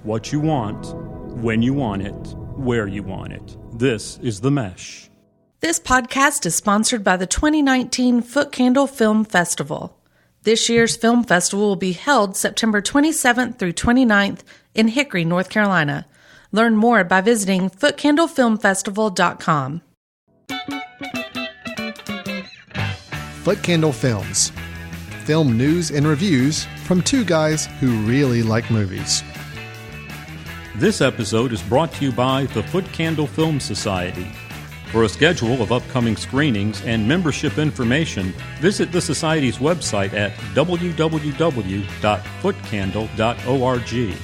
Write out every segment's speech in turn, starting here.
what you want, when you want it, where you want it. This is The Mesh. This podcast is sponsored by the 2019 Footcandle Film Festival. This year's film festival will be held September 27th through 29th in Hickory, North Carolina. Learn more by visiting footcandlefilmfestival.com. Footcandle Films. Film news and reviews from two guys who really like movies. This episode is brought to you by the Footcandle Film Society. For a schedule of upcoming screenings and membership information, visit the Society's website at www.footcandle.org.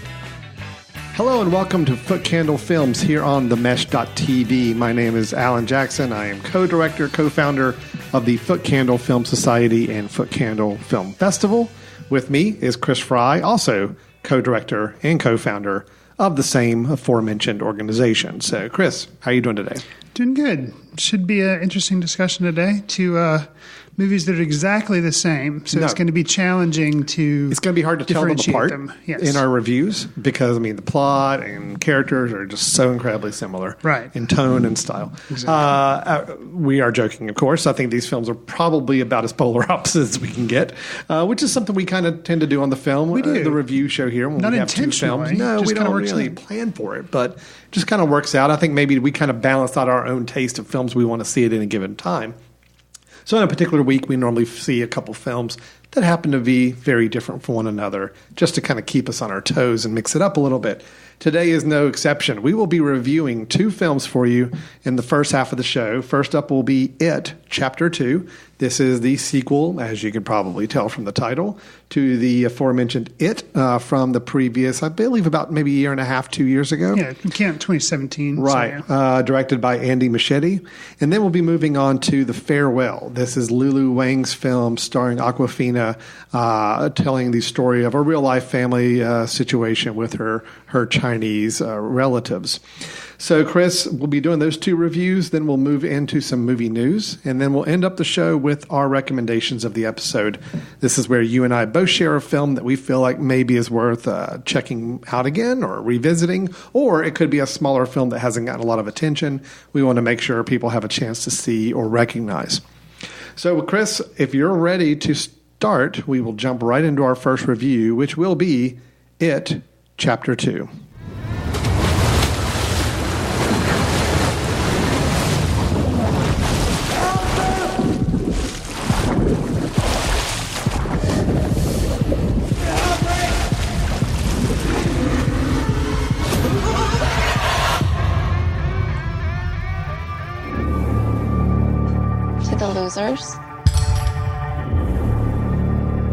Hello and welcome to Footcandle Films here on themesh.tv. My name is Alan Jackson. I am co-director, co-founder of the Footcandle Film Society and Footcandle Film Festival. With me is Chris Fry, also co-director and co-founder of the same aforementioned organization. So, Chris, how are you doing today? Doing good. Should be an interesting discussion today. Two movies that are exactly the same, so it's going to be challenging to It's going to be hard to tell them apart Yes. in our reviews because, I mean, the plot and characters are just so incredibly similar in tone and style. Exactly. We are joking, of course. I think these films are probably about as polar opposites as we can get, which is something we kind of tend to do on the film. We do. The review show here when Not we have two films. No, we don't really plan for it, but just kind of works out. I think maybe we kind of balance out our own taste of films we want to see at any given time. So in a particular week, we normally see a couple films that happen to be very different from one another, just to kind of keep us on our toes and mix it up a little bit. Today is no exception. We will be reviewing two films for you in the first half of the show. First up will be It, Chapter 2. This is the sequel, as you can probably tell from the title, to the aforementioned It from the previous, I believe, about maybe a year and a half, 2 years ago. Yeah, you can't 2017. Right. So, yeah. Directed by Andy Muschietti. And then we'll be moving on to The Farewell. This is Lulu Wang's film starring Awkwafina, telling the story of a real-life family situation with her Chinese relatives. So, Chris, we'll be doing those two reviews, then we'll move into some movie news, and then we'll end up the show with our recommendations of the episode. This is where you and I both share a film that we feel like maybe is worth checking out again or revisiting, or it could be a smaller film that hasn't gotten a lot of attention. We want to make sure people have a chance to see or recognize. So, Chris, if you're ready to start, we will jump right into our first review, which will be It, Chapter 2. To the losers.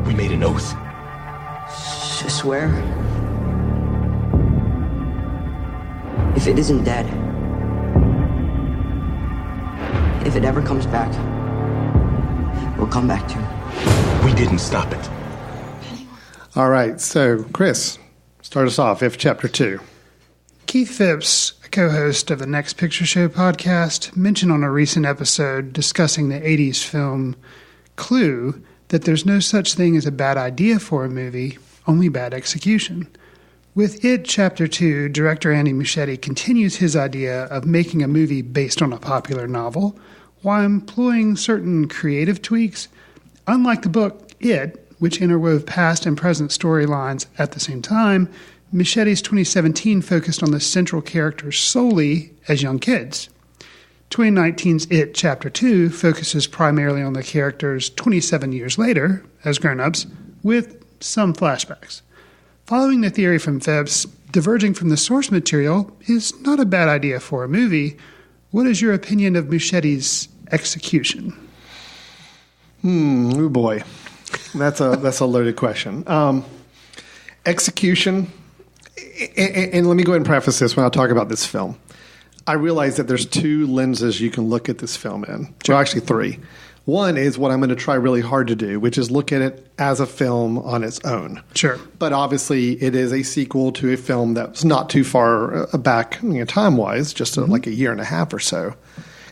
We made an oath. Swear? If it isn't dead, if it ever comes back, we'll come back to it. We didn't stop it. All right, so Chris, start us off. If Chapter 2. Keith Phipps, a co-host of the Next Picture Show podcast, mentioned on a recent episode discussing the 80s film Clue that there's no such thing as a bad idea for a movie, only bad execution. With It, Chapter 2, director Andy Muschietti continues his idea of making a movie based on a popular novel while employing certain creative tweaks. Unlike the book It, which interwove past and present storylines at the same time, Muschietti's 2017 focused on the central characters solely as young kids. 2019's It, Chapter 2 focuses primarily on the characters 27 years later as grown-ups with some flashbacks. Following the theory from Phipps, diverging from the source material is not a bad idea for a movie. What is your opinion of Muschietti's execution? Oh boy, that's a loaded question. Execution, and let me go ahead and preface this when I talk about this film. I realize that there's two lenses you can look at this film in. Well, actually three. One is what I'm going to try really hard to do, which is look at it as a film on its own. Sure. But obviously, it is a sequel to a film that's not too far back, time-wise, just like a year and a half or so.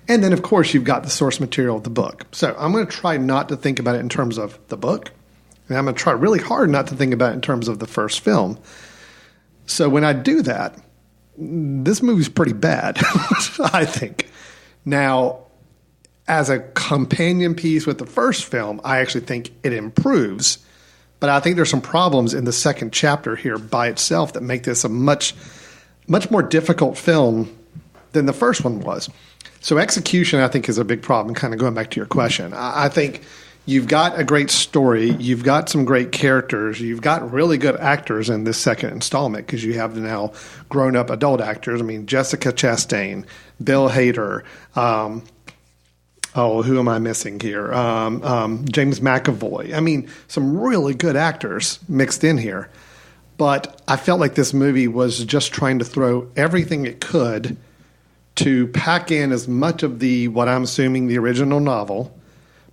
And then, of course, you've got the source material of the book. So I'm going to try not to think about it in terms of the book. And I'm going to try really hard not to think about it in terms of the first film. So when I do that, this movie's pretty bad, I think. Now, as a companion piece with the first film, I actually think it improves. But I think there's some problems in the second chapter here by itself that make this a much more difficult film than the first one was. So execution, I think, is a big problem, kind of going back to your question. I think you've got a great story. You've got some great characters. You've got really good actors in this second installment because you have the now grown-up adult actors. I mean, Jessica Chastain, Bill Heder, who am I missing here? James McAvoy. I mean, some really good actors mixed in here. But I felt like this movie was just trying to throw everything it could to pack in as much of what I'm assuming the original novel,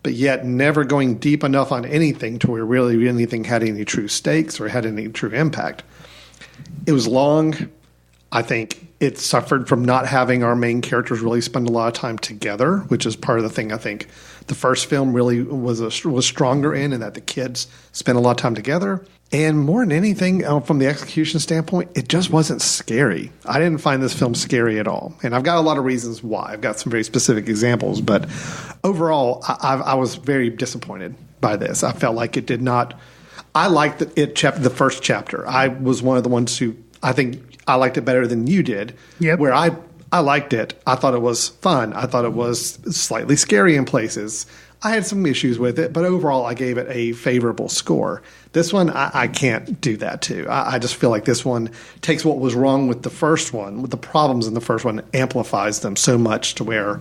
but yet never going deep enough on anything to where really anything had any true stakes or had any true impact. It was long. I think it suffered from not having our main characters really spend a lot of time together, which is part of the thing I think the first film really was stronger in that the kids spent a lot of time together. And more than anything, from the execution standpoint, it just wasn't scary. I didn't find this film scary at all. And I've got a lot of reasons why. I've got some very specific examples. But overall, I was very disappointed by this. I felt like it did not – I liked the first chapter. I was one of the ones who I think I liked it better than you did. Yep. Where I liked it. I thought it was fun. I thought it was slightly scary in places. I had some issues with it, but overall I gave it a favorable score. This one, I can't do that to. I just feel like this one takes what was wrong with the first one, with the problems in the first one, amplifies them so much to where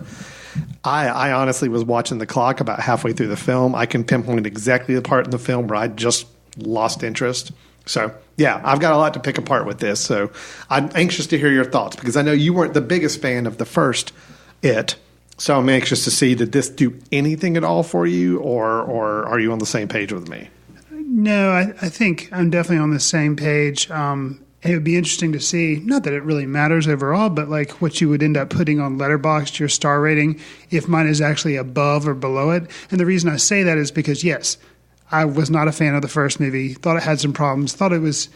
I honestly was watching the clock about halfway through the film. I can pinpoint exactly the part in the film where I just lost interest. So, yeah, I've got a lot to pick apart with this. So I'm anxious to hear your thoughts because I know you weren't the biggest fan of the first It. So I'm anxious to see, did this do anything at all for you, or are you on the same page with me? No, I think I'm definitely on the same page. And it would be interesting to see, not that it really matters overall, but like what you would end up putting on Letterboxd, your star rating, if mine is actually above or below it. And the reason I say that is because, yes, I was not a fan of the first movie, thought it had some problems, thought it was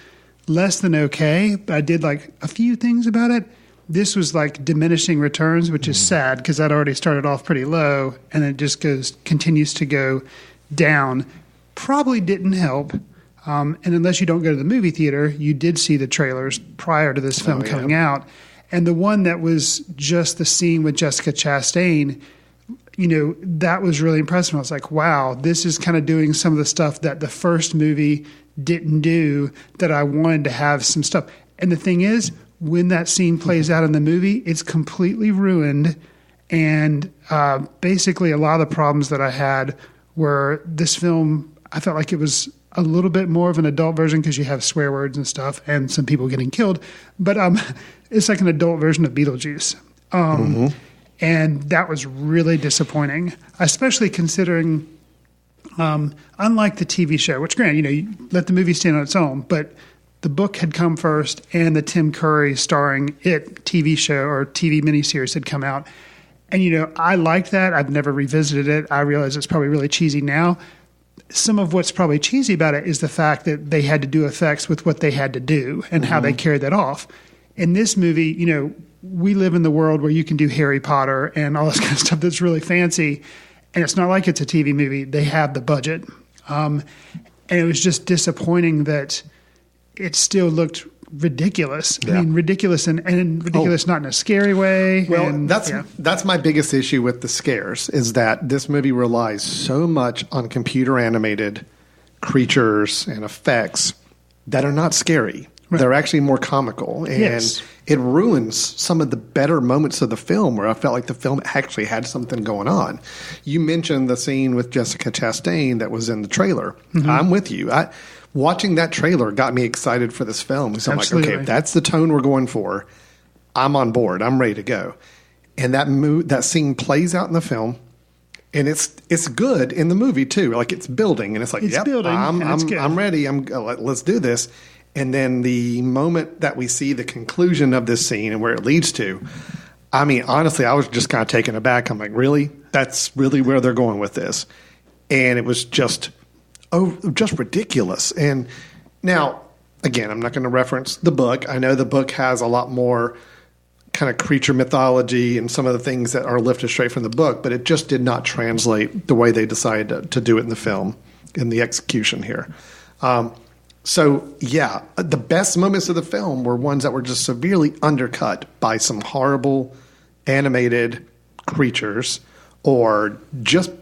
less than okay, but I did like a few things about it. This was like diminishing returns, which is sad because I'd already started off pretty low, and it just continues to go down. Probably didn't help. And unless you don't go to the movie theater, you did see the trailers prior to this film coming out. And the one that was just the scene with Jessica Chastain, that was really impressive. I was like, wow, this is kind of doing some of the stuff that the first movie didn't do, that I wanted to have some stuff. And the thing is, when that scene plays out in the movie, it's completely ruined. And basically a lot of the problems that I had were this film, I felt like it was a little bit more of an adult version because you have swear words and stuff and some people getting killed. But it's like an adult version of Beetlejuice. And that was really disappointing, especially considering, unlike the TV show, which granted, you let the movie stand on its own, but the book had come first and the Tim Curry starring It TV show or TV miniseries had come out. And, I liked that. I've never revisited it. I realize it's probably really cheesy now. Some of what's probably cheesy about it is the fact that they had to do effects with what they had to do and how they carried that off. In this movie, we live in the world where you can do Harry Potter and all this kind of stuff that's really fancy. And it's not like it's a TV movie. They have the budget. And it was just disappointing that it still looked ridiculous. Yeah. I mean, ridiculous and ridiculous not in a scary way. Well, that's my biggest issue with the scares is that this movie relies so much on computer animated creatures and effects that are not scary. Right. They're actually more comical. And it ruins some of the better moments of the film where I felt like the film actually had something going on. You mentioned the scene with Jessica Chastain that was in the trailer. I'm with you. Watching that trailer got me excited for this film. So I'm like, okay, if that's the tone we're going for, I'm on board. I'm ready to go. And that scene plays out in the film, and it's good in the movie too. Like it's building, and it's like, I'm ready. Let's do this. And then the moment that we see the conclusion of this scene and where it leads to, I mean, honestly, I was just kind of taken aback. I'm like, really? That's really where they're going with this? And it was just ridiculous. And now again, I'm not going to reference the book. I know the book has a lot more kind of creature mythology and some of the things that are lifted straight from the book, but it just did not translate the way they decided to do it in the film, in the execution here. So, yeah, the best moments of the film were ones that were just severely undercut by some horrible animated creatures or just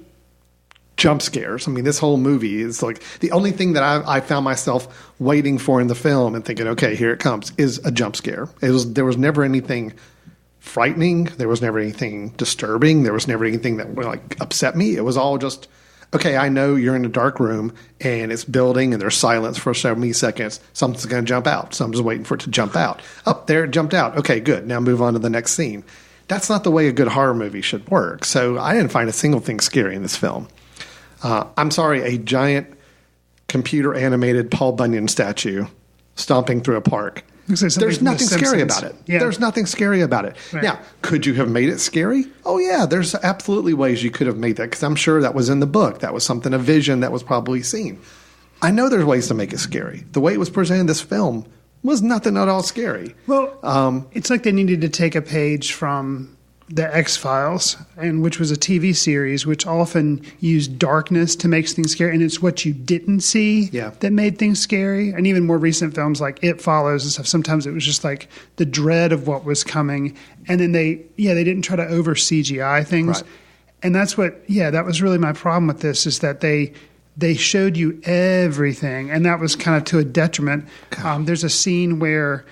jump scares. I mean, this whole movie is like the only thing that I found myself waiting for in the film and thinking, okay, here it comes, is a jump scare. There was never anything frightening. There was never anything disturbing. There was never anything that like upset me. It was all just, okay, I know you're in a dark room and it's building and there's silence for so many seconds. Something's going to jump out. So I'm just waiting for it to jump out. Oh, there it jumped out. Okay, good. Now move on to the next scene. That's not the way a good horror movie should work. So I didn't find a single thing scary in this film. I'm sorry, a giant computer-animated Paul Bunyan statue stomping through a park. There's nothing scary about it. Yeah. There's nothing scary about it. Right. Now, could you have made it scary? Oh, yeah, there's absolutely ways you could have made that because I'm sure that was in the book. That was something, a vision that was probably seen. I know there's ways to make it scary. The way it was presented in this film was nothing at all scary. Well, it's like they needed to take a page from The X-Files, and which was a TV series which often used darkness to make things scary, and it's what you didn't see that made things scary. And even more recent films like It Follows and stuff, sometimes it was just like the dread of what was coming, and then they didn't try to over CGI things. Right. And that's that was really my problem with this, is that they showed you everything, and that was kind of to a detriment. There's a scene where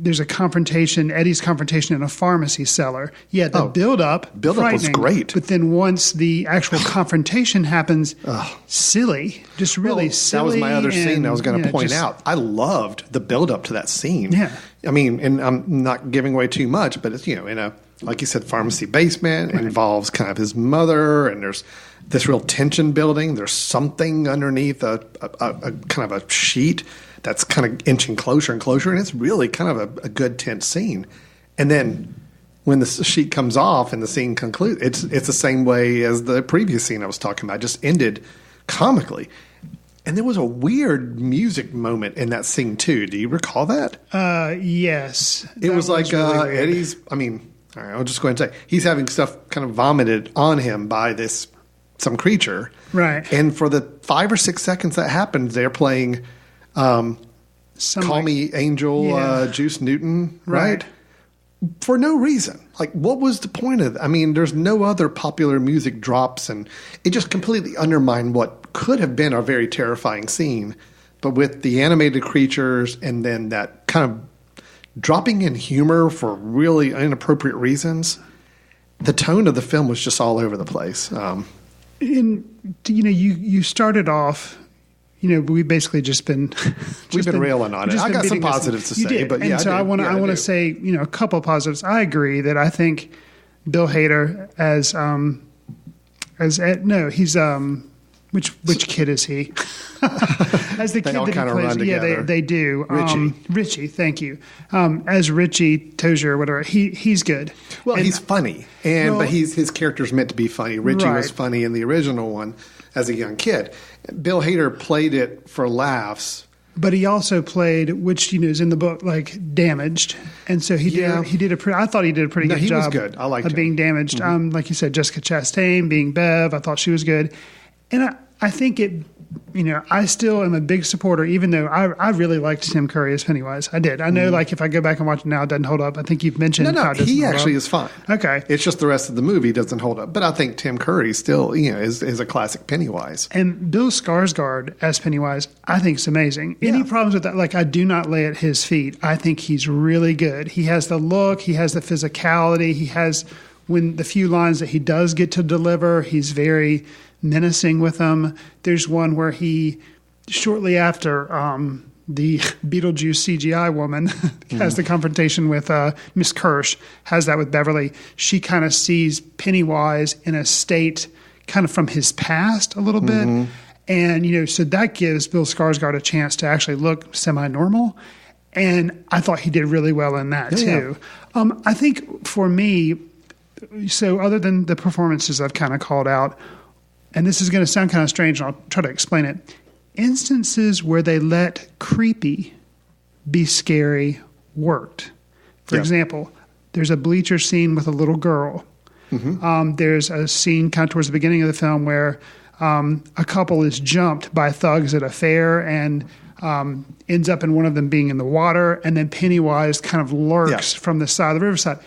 there's a confrontation, Eddie's confrontation in a pharmacy cellar. Yeah, the build-up was great. But then once the actual confrontation happens, silly. Just really silly. That was my other scene I was going to point out. I loved the build-up to that scene. Yeah. I mean, and I'm not giving away too much, but it's, in a, like you said, pharmacy basement. It involves kind of his mother, and there's this real tension building. There's something underneath a kind of a sheet that's kind of inching closer and closer, and it's really kind of a good tense scene. And then when the sheet comes off and the scene concludes, it's the same way as the previous scene I was talking about. It just ended comically. And there was a weird music moment in that scene too. Do you recall that? Yes. It was like really Eddie's, all right, I'll just go ahead and say, he's having stuff kind of vomited on him by some creature. Right. And for the 5 or 6 seconds that happened, they're playing Call Me Angel, Juice Newton, right? For no reason. Like, what was the point of it? There's no other popular music drops, and it just completely undermined what could have been a very terrifying scene. But with the animated creatures and then that kind of dropping in humor for really inappropriate reasons, the tone of the film was just all over the place. You started off... we basically we've been railing on it. I got some positives to say, but yeah. And so I want to say, a couple of positives. I agree that I think Bill Heder as Ed, no, he's which kid is he? As the kid that he plays, they do. Richie, thank you. As Richie Tozier or whatever, he's good. Well, and he's funny, but his character's meant to be funny. Richie was funny in the original one as a young kid. Bill Heder played it for laughs, but he also played, which is in the book, like damaged, and so he did. I thought he did a pretty good job. He was good. I liked of being damaged. Mm-hmm. Like you said, Jessica Chastain being Bev, I thought she was good, and I think it. I still am a big supporter, even though I really liked Tim Curry as Pennywise. I did. I know, like, if I go back and watch it now, it doesn't hold up. I think you've mentioned how it doesn't he hold actually up. is fine. Okay. It's just the rest of the movie doesn't hold up. But I think Tim Curry still, is a classic Pennywise. And Bill Skarsgård as Pennywise, I think is amazing. Yeah. Any problems with that? Like, I do not lay at his feet. I think he's really good. He has the look. He has the physicality. He has, when the few lines that he does get to deliver, he's very menacing with them. There's one where he, shortly after the Beetlejuice CGI woman has the confrontation with Miss Kirsch, has that with Beverly, she kind of sees Pennywise in a state kind of from his past a little bit. And, so that gives Bill Skarsgård a chance to actually look semi-normal. And I thought he did really well in that, too. I think for me, so other than the performances I've kind of called out, and this is going to sound kind of strange, and I'll try to explain it. instances where they let creepy be scary worked. For example, there's a bleacher scene with a little girl. There's a scene kind of towards the beginning of the film where a couple is jumped by thugs at a fair and ends up in one of them being in the water, and then Pennywise kind of lurks from the side of the riverside.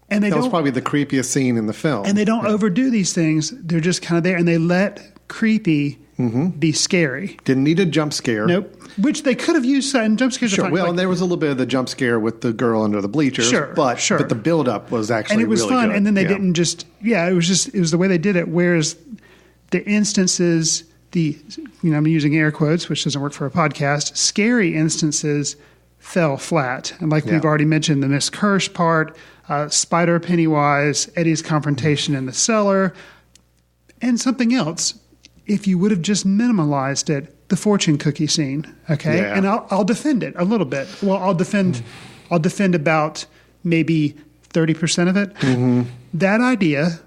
And that was probably the creepiest scene in the film. And they don't overdo these things. They're just kind of there, and they let creepy be scary. Didn't need a jump scare. Nope. Which they could have used, and jump scares are fine. Well, and there was a little bit of the jump scare with the girl under the bleachers. But the build-up was actually and it was really fun. good. And then they didn't just, it was the way they did it. Whereas the instances, I'm using air quotes, which doesn't work for a podcast, scary instances fell flat. And like we've already mentioned, the Miss Kirsch part, Spider Pennywise, Eddie's confrontation in the cellar, and something else. If you would have just minimalized it, the fortune cookie scene, okay? Yeah. And I'll defend it a little bit. Well, I'll defend about maybe 30% of it. That idea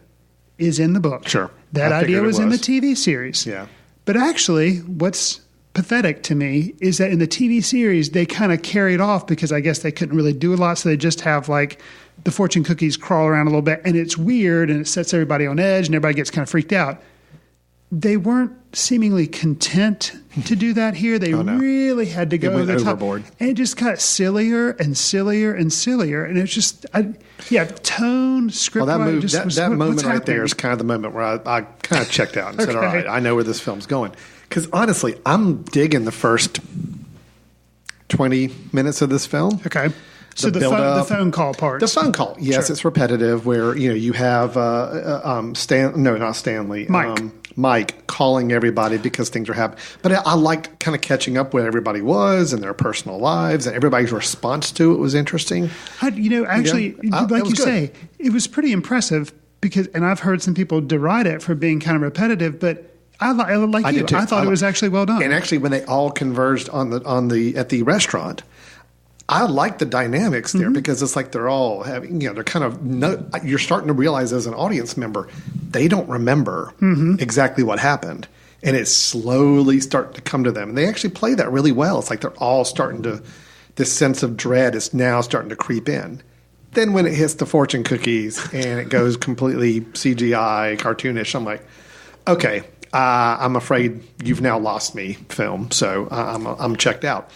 is in the book. Sure. That idea was in the TV series. Yeah. But actually, what's pathetic to me is that in the TV series, they kind of carried off because I guess they couldn't really do a lot, so they just have like the fortune cookies crawl around a little bit, and it's weird, and it sets everybody on edge, and everybody gets kind of freaked out. They weren't seemingly content to do that here. They really had to go over the top. Overboard. And it just got sillier and sillier and sillier. And it's just, tone, script. Well, that what's moment right happening? there is kind of the moment where I kind of checked out and said, all right, I know where this film's going. Because honestly, I'm digging the first 20 minutes of this film. Okay. So the phone call part. The phone call. Yes, It's repetitive where, you have Stanley. Mike calling everybody because things are happening. But I liked kind of catching up where everybody was and their personal lives, and everybody's response to it was interesting. Like you say, it was pretty impressive because, and I've heard some people deride it for being kind of repetitive, but I thought it was actually well done. And actually, when they all converged at the restaurant, I like the dynamics there because it's like they're all having, they're kind of, you're starting to realize as an audience member, they don't remember exactly what happened. And it's slowly starting to come to them. And they actually play that really well. It's like they're all starting to, this sense of dread is now starting to creep in. Then when it hits the fortune cookies and it goes completely CGI, cartoonish, I'm like, okay, I'm afraid you've now lost me, film. So I'm checked out.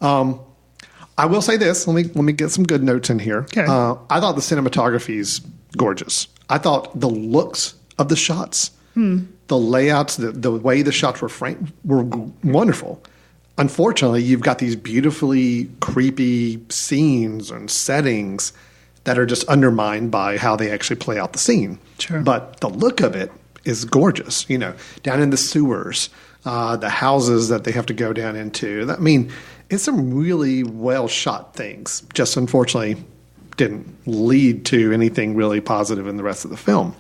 I will say this. Let me get some good notes in here. Okay. I thought the cinematography is gorgeous. I thought the looks of the shots, the layouts, the way the shots were framed were wonderful. Unfortunately, you've got these beautifully creepy scenes and settings that are just undermined by how they actually play out the scene. Sure. But the look of it is gorgeous. Down in the sewers, the houses that they have to go down into. It's some really well-shot things. Just unfortunately didn't lead to anything really positive in the rest of the film.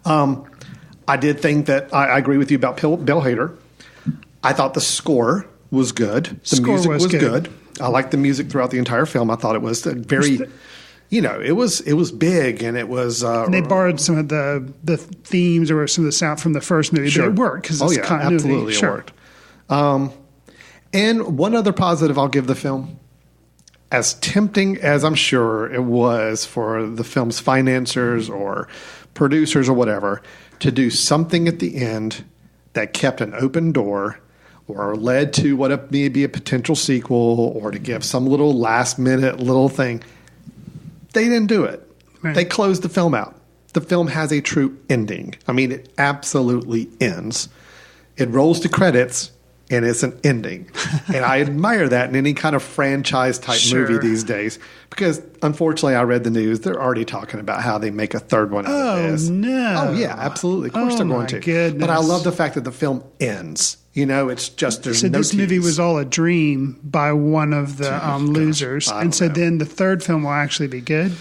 I did think that I agree with you about Bill Heder. I thought the score was good. The music was good. I liked the music throughout the entire film. I thought it was very... it was big, and it was. And they borrowed some of the themes or some of the sound from the first movie. Sure. But it worked because it's continuity. Absolutely, it worked. And one other positive I'll give the film, as tempting as I'm sure it was for the film's financiers or producers or whatever to do something at the end that kept an open door or led to what may be a potential sequel or to give some little last-minute little thing. They didn't do it. Right. They closed the film out. The film has a true ending. It absolutely ends. It rolls to credits, and it's an ending. And I admire that in any kind of franchise-type movie these days. Because, unfortunately, I read the news. They're already talking about how they make a third one out of this. Oh, no. Oh, yeah, absolutely. Of course they're going to. Goodness. But I love the fact that the film ends. It's just there's so no this movie was all a dream by one of the losers. And so then the third film will actually be good?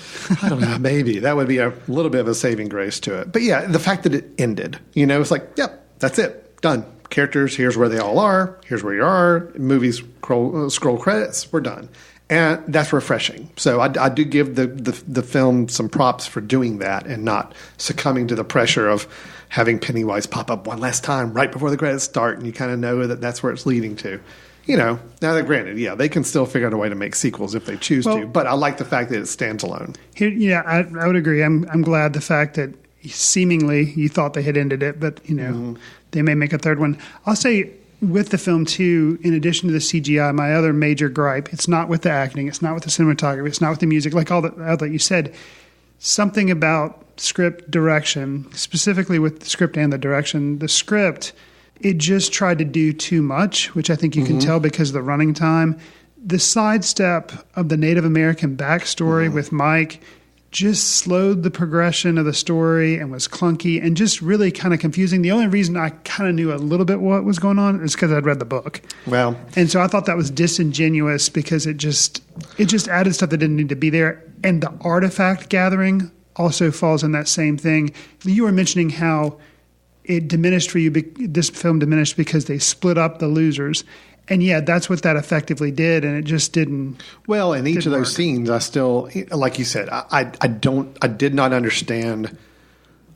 I don't know. Maybe. That would be a little bit of a saving grace to it. But, yeah, the fact that it ended. It's like, yep, that's it. Done. Characters, here's where they all are. Here's where you are. Movies scroll credits. We're done. And that's refreshing. So I do give the film some props for doing that and not succumbing to the pressure of having Pennywise pop up one last time right before the credits start, and you kind of know that that's where it's leading to. Now that granted, they can still figure out a way to make sequels if they choose to, but I like the fact that it stands alone. Here, I would agree. I'm glad the fact that seemingly you thought they had ended it, but, they may make a third one. I'll say with the film, too, in addition to the CGI, my other major gripe, it's not with the acting, it's not with the cinematography, it's not with the music, like all that you said. Something about script direction, specifically with the script and the direction. The script, it just tried to do too much, which I think you can tell because of the running time. The sidestep of the Native American backstory with Mike just slowed the progression of the story and was clunky and just really kind of confusing. The only reason I kind of knew a little bit what was going on is because I'd read the book. Well, and so I thought that was disingenuous because it just added stuff that didn't need to be there. And the artifact gathering also falls in that same thing. You were mentioning how it diminished for you. This film diminished because they split up the losers. And that's what that effectively did, and it just didn't. Well, in each of those scenes, I still, like you said, I did not understand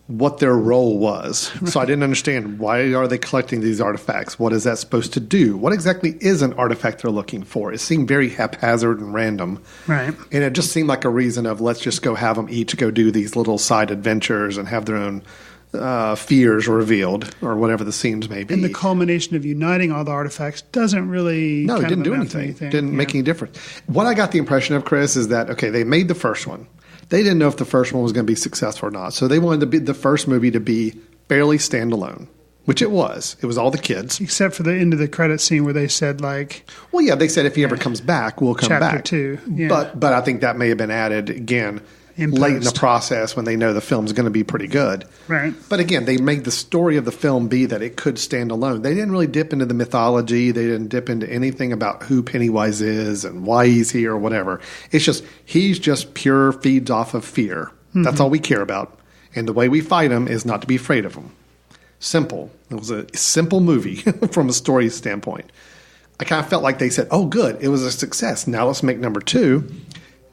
what their role was. Right. So I didn't understand, why are they collecting these artifacts? What is that supposed to do? What exactly is an artifact they're looking for? It seemed very haphazard and random. Right. And it just seemed like a reason of, let's just go have them each go do these little side adventures and have their own fears revealed, or whatever the scenes may be. And the culmination of uniting all the artifacts doesn't really... No, it didn't do anything. Didn't make any difference. What I got the impression of, Chris, is that, okay, they made the first one. They didn't know if the first one was going to be successful or not. So they wanted the first movie to be fairly standalone, which it was. It was all the kids. Except for the end of the credit scene where they said, like... Well, yeah, they said if he ever comes back, we'll come back. Chapter 2. Yeah. But I think that may have been added, again, late in the process when they know the film's going to be pretty good. Right. But again, they made the story of the film be that it could stand alone. They didn't really dip into the mythology. They didn't dip into anything about who Pennywise is and why he's here or whatever. It's just, he's just pure feeds off of fear. That's all we care about. And the way we fight him is not to be afraid of him. Simple. It was a simple movie from a story standpoint. I kind of felt like they said, oh, good, it was a success. Now let's make number 2.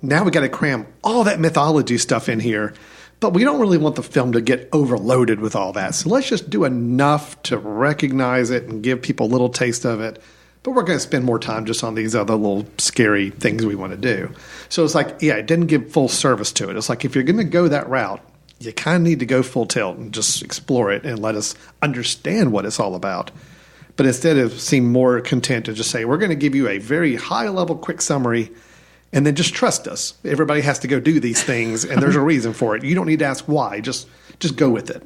Now we got to cram all that mythology stuff in here, but we don't really want the film to get overloaded with all that. So let's just do enough to recognize it and give people a little taste of it. But we're going to spend more time just on these other little scary things we want to do. So it's like, it didn't give full service to it. It's like, if you're going to go that route, you kind of need to go full tilt and just explore it and let us understand what it's all about. But instead of seem more content to just say, we're going to give you a very high level quick summary, and then just trust us. Everybody has to go do these things, and there's a reason for it. You don't need to ask why. Just go with it,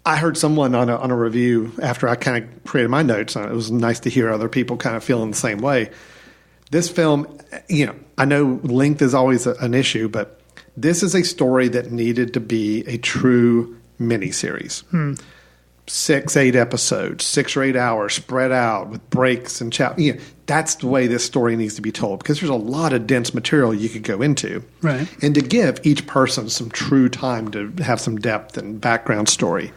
I heard someone on a review after I kind of created my notes. It was nice to hear other people kind of feeling the same way. This film, I know length is always an issue, but this is a story that needed to be a true miniseries. 6-8 episodes, 6 or 8 hours spread out with breaks and that's the way this story needs to be told, because there's a lot of dense material you could go into. Right. And to give each person some true time to have some depth and background story.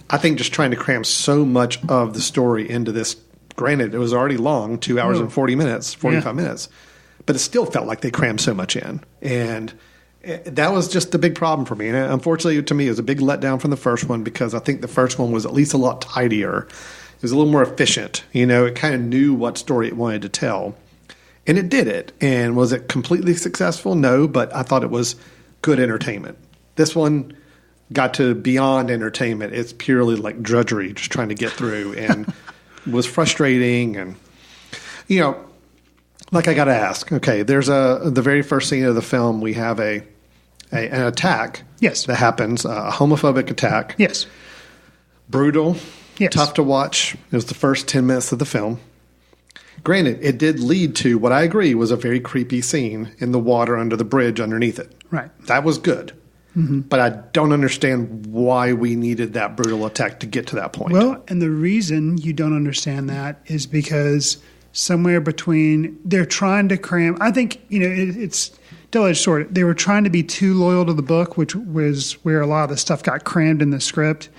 I think just trying to cram so much of the story into this, granted, it was already long, 2 hours and 40 minutes, 45 minutes, but it still felt like they crammed so much in. And that was just the big problem for me. And unfortunately, to me, it was a big letdown from the first one, because I think the first one was at least a lot tidier. It was a little more efficient. It kind of knew what story it wanted to tell. And it did it. And was it completely successful? No, but I thought it was good entertainment. This one got to beyond entertainment. It's purely like drudgery, just trying to get through, and was frustrating. And, like I got to ask, okay, there's the very first scene of the film, we have an attack. Yes. That happens, a homophobic attack. Yes. Brutal. Yes. Tough to watch. It was the first 10 minutes of the film. Granted, it did lead to what I agree was a very creepy scene in the water under the bridge underneath it. Right. That was good. But I don't understand why we needed that brutal attack to get to that point. Well, and the reason you don't understand that is because somewhere between, they're trying to cram, I think, it's double-edged sword. They were trying to be too loyal to the book, which was where a lot of the stuff got crammed in the script.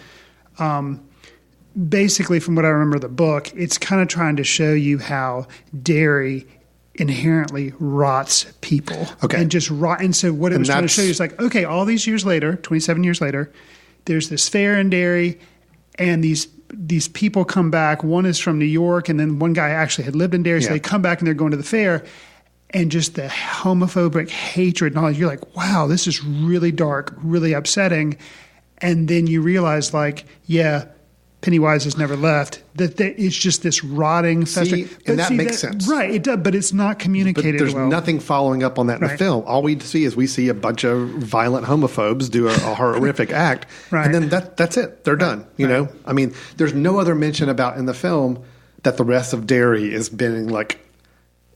Basically, from what I remember of the book, it's kind of trying to show you how Derry inherently rots people. Okay. And just rot. And so what it was trying to show you is like, okay, all these years later, 27 years later, there's this fair in Derry, and these people come back. One is from New York, and then one guy actually had lived in Derry, so they come back and they're going to the fair. And just the homophobic hatred and all that, you're like, wow, this is really dark, really upsetting. And then you realize, like, yeah, Pennywise has never left. That it's just this rotting festering. And that makes sense. Right, it does, but it's not communicated But there's well. nothing following up on that in the film. All we see a bunch of violent homophobes do a horrific act. Right. And then that's it. They're done. You know? I mean, there's no other mention about in the film that the rest of Derry is being like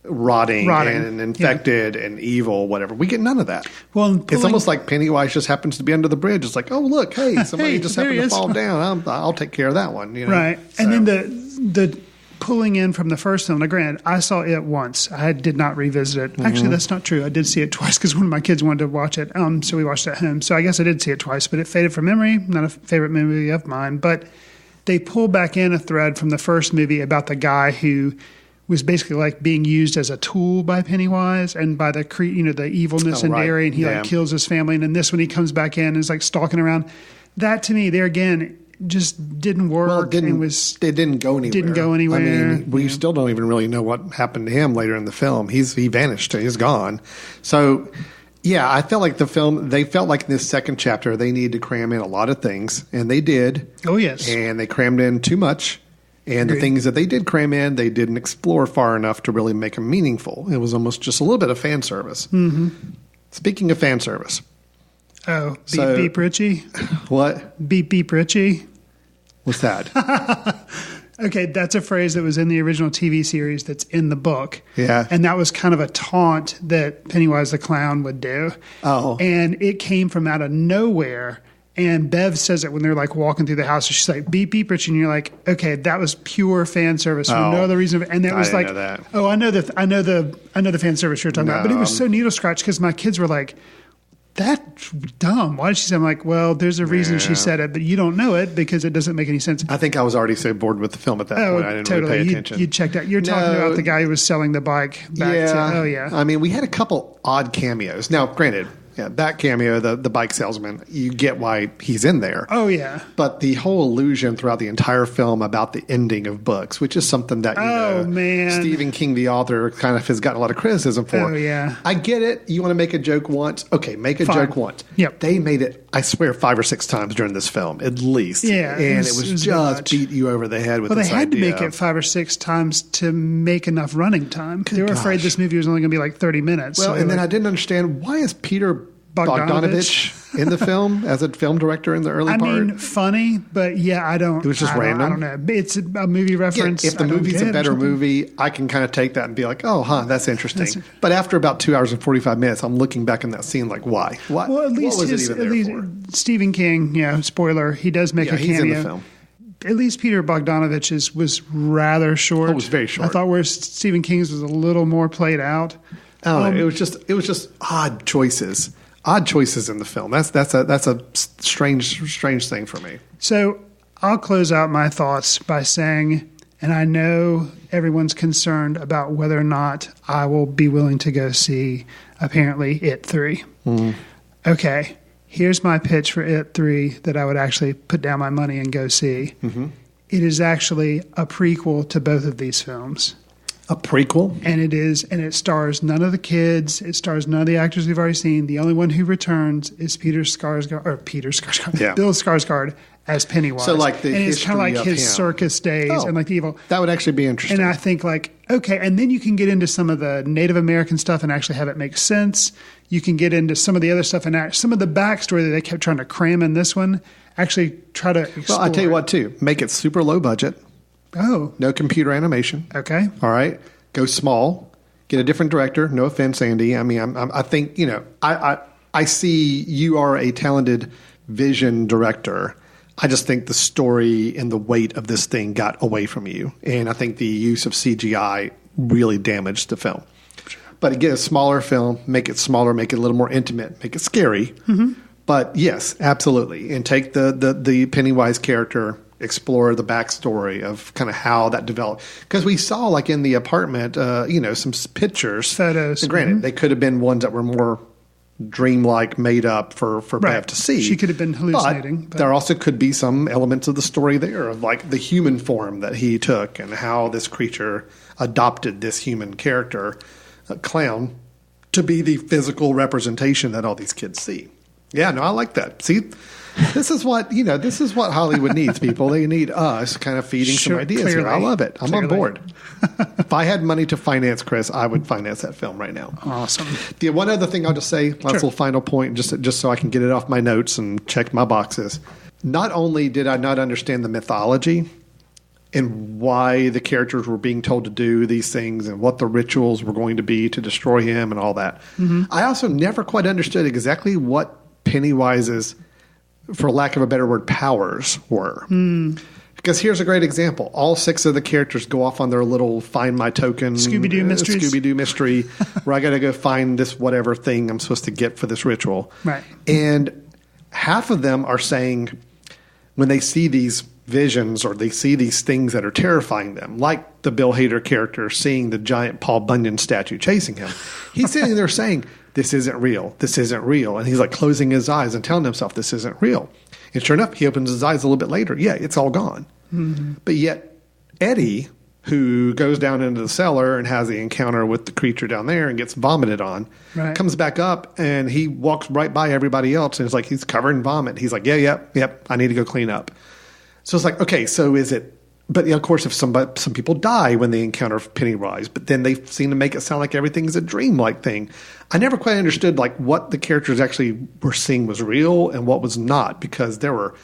rotting and infected and evil, whatever. We get none of that. Well, it's almost like Pennywise just happens to be under the bridge. It's like, oh, look, hey, somebody just happened to fall down. I'll take care of that one. You know? Right. So. And then the pulling in from the first film. Now, granted, I saw it once. I did not revisit it. Actually, that's not true. I did see it twice because one of my kids wanted to watch it. So we watched it at home. So I guess I did see it twice, but it faded from memory. Not a favorite movie of mine. But they pull back in a thread from the first movie about the guy who was basically like being used as a tool by Pennywise and by the the evilness in Derry, and he like kills his family. And then this one, he comes back in and is like stalking around. That to me, there again, just didn't work. Well, it didn't go anywhere. Didn't go anywhere. I mean, we still don't even really know what happened to him later in the film. He vanished. He's gone. So, yeah, I felt like they felt like in this second chapter, they needed to cram in a lot of things, and they did. Oh, yes. And they crammed in too much. And the things that they did cram in, they didn't explore far enough to really make them meaningful. It was almost just a little bit of fan service. Mm-hmm. Speaking of fan service. Oh, beep Richie? What? Beep Richie? What's that? Okay, that's a phrase that was in the original TV series that's in the book. Yeah. And that was kind of a taunt that Pennywise the Clown would do. Oh. And it came from out of nowhere. And Bev says it when they're like walking through the house. She's like, beep, Rich. And you're like, okay, that was pure fan service for no other reason. And it was like, know that. oh, I know the fan service you're talking about. But it was so needle scratch because my kids were like, that's dumb. Why did she say? I'm like, well, there's a reason she said it, but you don't know it because it doesn't make any sense. I think I was already so bored with the film at that point. I didn't really pay attention. You checked out. You're talking about the guy who was selling the bike back to, I mean, we had a couple odd cameos. Now, granted, that cameo, the bike salesman, you get why he's in there. Oh, yeah. But the whole illusion throughout the entire film about the ending of books, which is something that, Stephen King, the author, kind of has gotten a lot of criticism for. Oh, yeah. I get it. You want to make a joke once? Okay, make a joke once. Yep. They made it, I swear, 5 or 6 times during this film, at least. Yeah. And it was just beat you over the head with this idea. Well, they had to make it 5 or 6 times to make enough running time. They were afraid this movie was only going to be like 30 minutes. Well, and then I didn't understand, why is Peter Bogdanovich in the film as a film director in the early part? I mean, funny, but I don't. It was just random. I don't know. It's a movie reference. If the movie's a better movie, I can kind of take that and be like, oh, that's interesting. But after about 2 hours and 45 minutes, I'm looking back in that scene like, why? Well, at least what was it even there for? Stephen King, spoiler, he does make a cameo. He's in the film. At least Peter Bogdanovich's was rather short. It was very short. I thought where Stephen King's was a little more played out. I don't know. It was just odd choices. Odd choices in the film. That's a strange thing for me. So I'll close out my thoughts by saying, and I know everyone's concerned about whether or not I will be willing to go see, apparently, It 3. Mm. Okay, here's my pitch for It 3 that I would actually put down my money and go see. Mm-hmm. It is actually a prequel to both of these films. A prequel? And it stars none of the kids. It stars none of the actors we've already seen. The only one who returns is Bill Skarsgård as Pennywise. So like the and it's kind of like his him. Circus days and like the evil. That would actually be interesting. And I think okay, and then you can get into some of the Native American stuff and actually have it make sense. You can get into some of the other stuff and some of the backstory that they kept trying to cram in this one. Actually try to explore. Well, I tell you what, too. Make it super low budget. Oh. No computer animation. Okay. All right. Go small. Get a different director. No offense, Andy. I mean, I think, I see you are a talented vision director. I just think the story and the weight of this thing got away from you. And I think the use of CGI really damaged the film. But get a smaller film, make it smaller, make it a little more intimate, make it scary. Mm-hmm. But yes, absolutely. And take the Pennywise character explore the backstory of kind of how that developed. Because we saw, like in the apartment, some pictures. Photos. And granted, they could have been ones that were more dreamlike, made up for Bev to see. She could have been hallucinating. But there also could be some elements of the story there of like the human form that he took and how this creature adopted this human character, a clown, to be the physical representation that all these kids see. Yeah, no, I like that. See, this is what Hollywood needs, people. They need us kind of feeding some ideas here. I love it. I'm on board. If I had money to finance Chris, I would finance that film right now. Awesome. The one other thing I'll just say, last little final point, just so I can get it off my notes and check my boxes. Not only did I not understand the mythology and why the characters were being told to do these things and what the rituals were going to be to destroy him and all that, I also never quite understood exactly what Pennywise's, for lack of a better word, powers were. Because here's a great example. All 6 of the characters go off on their little find my token Scooby-Doo mystery where I got to go find this whatever thing I'm supposed to get for this ritual. Right. And half of them are saying when they see these visions or they see these things that are terrifying them, like the Bill Heder character seeing the giant Paul Bunyan statue chasing him. He's sitting there saying, this isn't real. This isn't real. And he's like closing his eyes and telling himself this isn't real. And sure enough, he opens his eyes a little bit later. Yeah, it's all gone. But yet Eddie, who goes down into the cellar and has the encounter with the creature down there and gets vomited on, comes back up and he walks right by everybody else. And it's like he's covered in vomit. He's like, yep, I need to go clean up. So it's like, okay, so is it... But, of course, if some people die when they encounter Pennywise, but then they seem to make it sound like everything is a dreamlike thing. I never quite understood like what the characters actually were seeing was real and what was not, because there were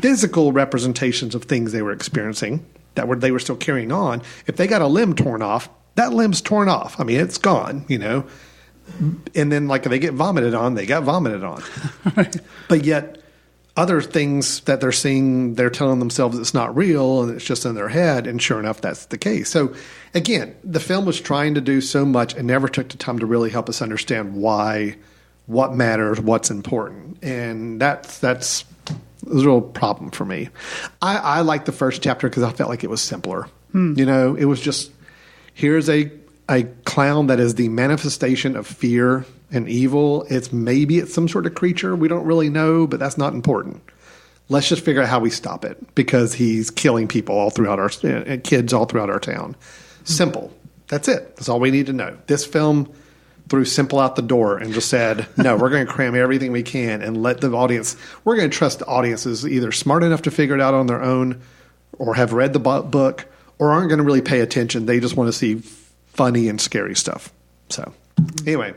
physical representations of things they were experiencing that they were still carrying on. If they got a limb torn off, that limb's torn off. I mean, it's gone, And then like if they get vomited on, they got vomited on. But yet other things that they're seeing, they're telling themselves it's not real and it's just in their head. And sure enough, that's the case. So again, the film was trying to do so much and never took the time to really help us understand why, what matters, what's important. And that's a real problem for me. I liked the first chapter because I felt like it was simpler. It was just, here's a clown that is the manifestation of fear and evil. Maybe it's some sort of creature. We don't really know, but that's not important. Let's just figure out how we stop it because he's killing people all throughout kids all throughout our town. Simple. That's it. That's all we need to know. This film threw simple out the door and just said, no, we're going to cram everything we can and let the audience, we're going to trust the audiences either smart enough to figure it out on their own or have read the book or aren't going to really pay attention. They just want to see funny and scary stuff. So anyway,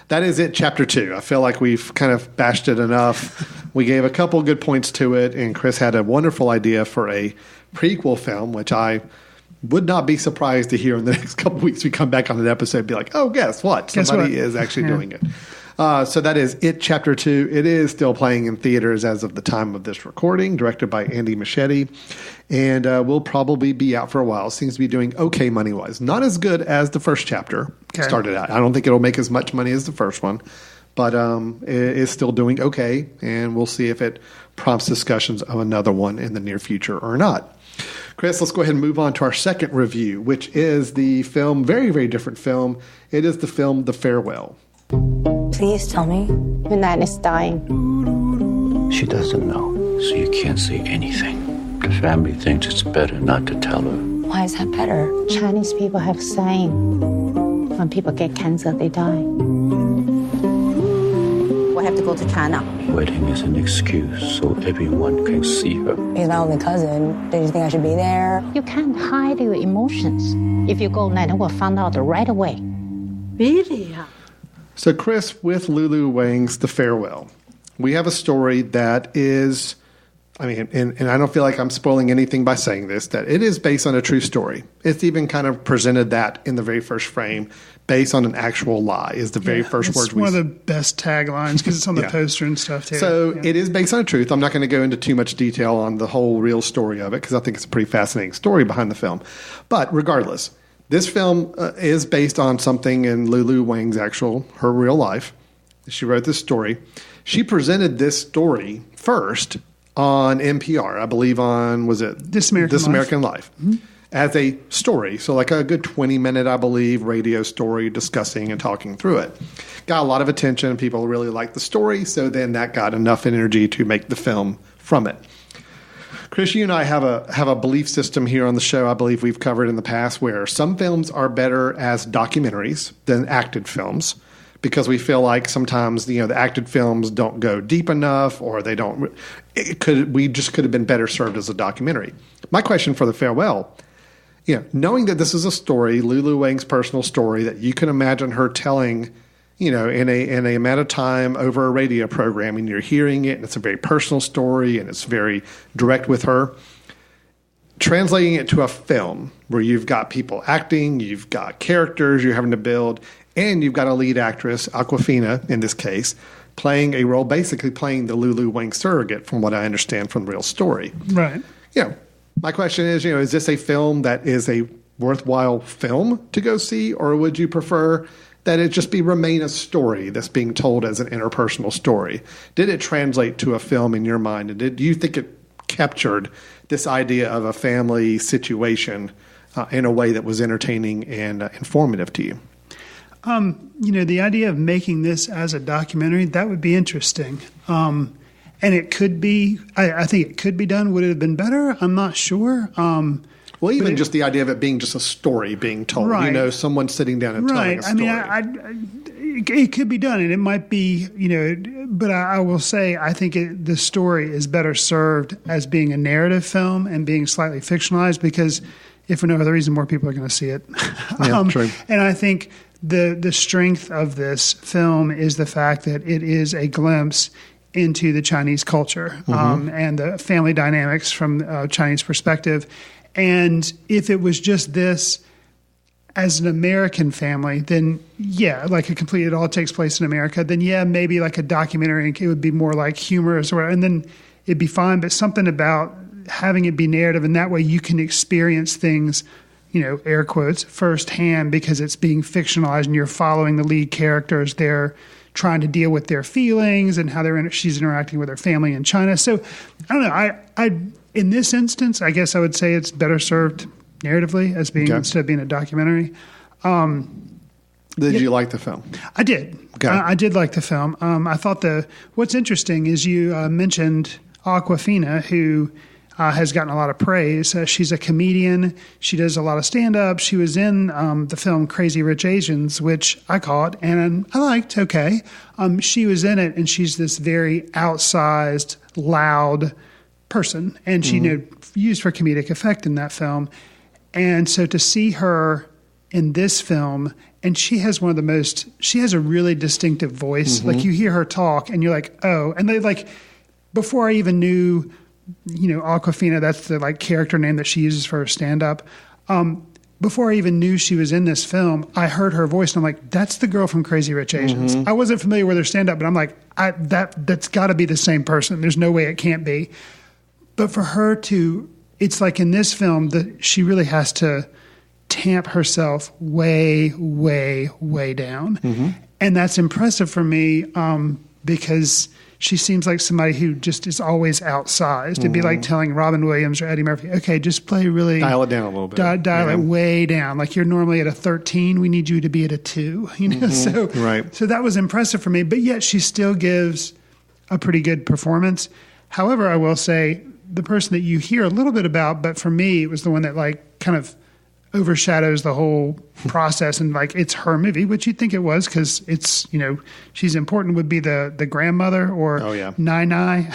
that is it, Chapter 2. I feel like we've kind of bashed it enough. We gave a couple good points to it, and Chris had a wonderful idea for a prequel film, which I would not be surprised to hear in the next couple of weeks we come back on an episode and be like, oh, guess what? Somebody is actually doing it. So that is it, Chapter 2. It is still playing in theaters as of the time of this recording, directed by Andy Machete, and will probably be out for a while. Seems to be doing okay money-wise. Not as good as the first chapter started out. I don't think it'll make as much money as the first one, but it is still doing okay, and we'll see if it prompts discussions of another one in the near future or not. Chris, let's go ahead and move on to our second review, which is the film, very, very different film. It is the film The Farewell. Please tell me. Minan is dying. She doesn't know, so you can't say anything. The family thinks it's better not to tell her. Why is that better? Chinese people have a saying, when people get cancer, they die. We have to go to China. Wedding is an excuse so everyone can see her. He's my only cousin. Do you think I should be there? You can't hide your emotions. If you go, Nana will find out right away. Really? So, Chris, with Lulu Wang's The Farewell, we have a story that is, and I don't feel like I'm spoiling anything by saying this, that it is based on a true story. It's even kind of presented that in the very first frame, based on an actual lie, is the very first word It's one of the best taglines because it's on the poster and stuff, too. So, it is based on a truth. I'm not going to go into too much detail on the whole real story of it because I think it's a pretty fascinating story behind the film. But regardless, this film is based on something in Lulu Wang's her real life. She wrote this story. She presented this story first on NPR, I believe on, was it This American Life, as a story. So like a good 20-minute, I believe, radio story discussing and talking through it. Got a lot of attention. People really liked the story. So then that got enough energy to make the film from it. Chris, you and I have a belief system here on the show I believe we've covered in the past where some films are better as documentaries than acted films because we feel like sometimes, the acted films don't go deep enough or they don't – we just could have been better served as a documentary. My question for The Farewell, knowing that this is a story, Lulu Wang's personal story, that you can imagine her telling – in a amount of time over a radio program, and you're hearing it, and it's a very personal story, and it's very direct with her. Translating it to a film where you've got people acting, you've got characters you're having to build, and you've got a lead actress, Awkwafina in this case, playing a role, basically playing the Lulu Wang surrogate, from what I understand from the real story. Right. My question is this a film that is a worthwhile film to go see, or would you prefer that it just remain a story that's being told as an interpersonal story? Did it translate to a film in your mind? And do you think it captured this idea of a family situation in a way that was entertaining and informative to you? The idea of making this as a documentary, that would be interesting. And it could be, I think it could be done. Would it have been better? I'm not sure. Well, even just the idea of it being just a story being told, right. Someone sitting down and telling a story. It could be done, and it might be, but I will say I think the story is better served as being a narrative film and being slightly fictionalized because, if for no other reason, more people are going to see it. Yeah, true. And I think the strength of this film is the fact that it is a glimpse into the Chinese culture and the family dynamics from a Chinese perspective. And if it was just this as an American family, then it all takes place in America, then maybe like a documentary, it would be more like humorous and then it'd be fine. But something about having it be narrative, and that way you can experience things, air quotes, firsthand because it's being fictionalized and you're following the lead characters. They're trying to deal with their feelings and how she's interacting with her family in China. So I don't know. In this instance, I guess I would say it's better served narratively as being instead of being a documentary. Did you like the film? I did. Okay. I did like the film. I thought what's interesting is you mentioned Awkwafina, who has gotten a lot of praise. She's a comedian. She does a lot of stand-up. She was in the film Crazy Rich Asians, which I caught, and I liked. Okay. She was in it, and she's this very outsized, loud person, and she used for comedic effect in that film. And so to see her in this film, and she has a really distinctive voice. Like you hear her talk and you're like, oh, and they before I even knew, Awkwafina, that's the character name that she uses for her stand-up. Before I even knew she was in this film, I heard her voice and I'm like, that's the girl from Crazy Rich Asians. I wasn't familiar with her stand-up, but I'm like, that's gotta be the same person. There's no way it can't be. But for her it's like in this film that she really has to tamp herself way, way, way down. And that's impressive for me because she seems like somebody who just is always outsized. It'd be like telling Robin Williams or Eddie Murphy, okay, just play really... Dial it down a little bit. Dial it way down. Like you're normally at a 13. We need you to be at a 2. So that was impressive for me. But yet she still gives a pretty good performance. However, I will say... the person that you hear a little bit about, but for me, it was the one that kind of overshadows the whole process and it's her movie, which you'd think it was because it's, she's important, would be the grandmother or Nai Nai.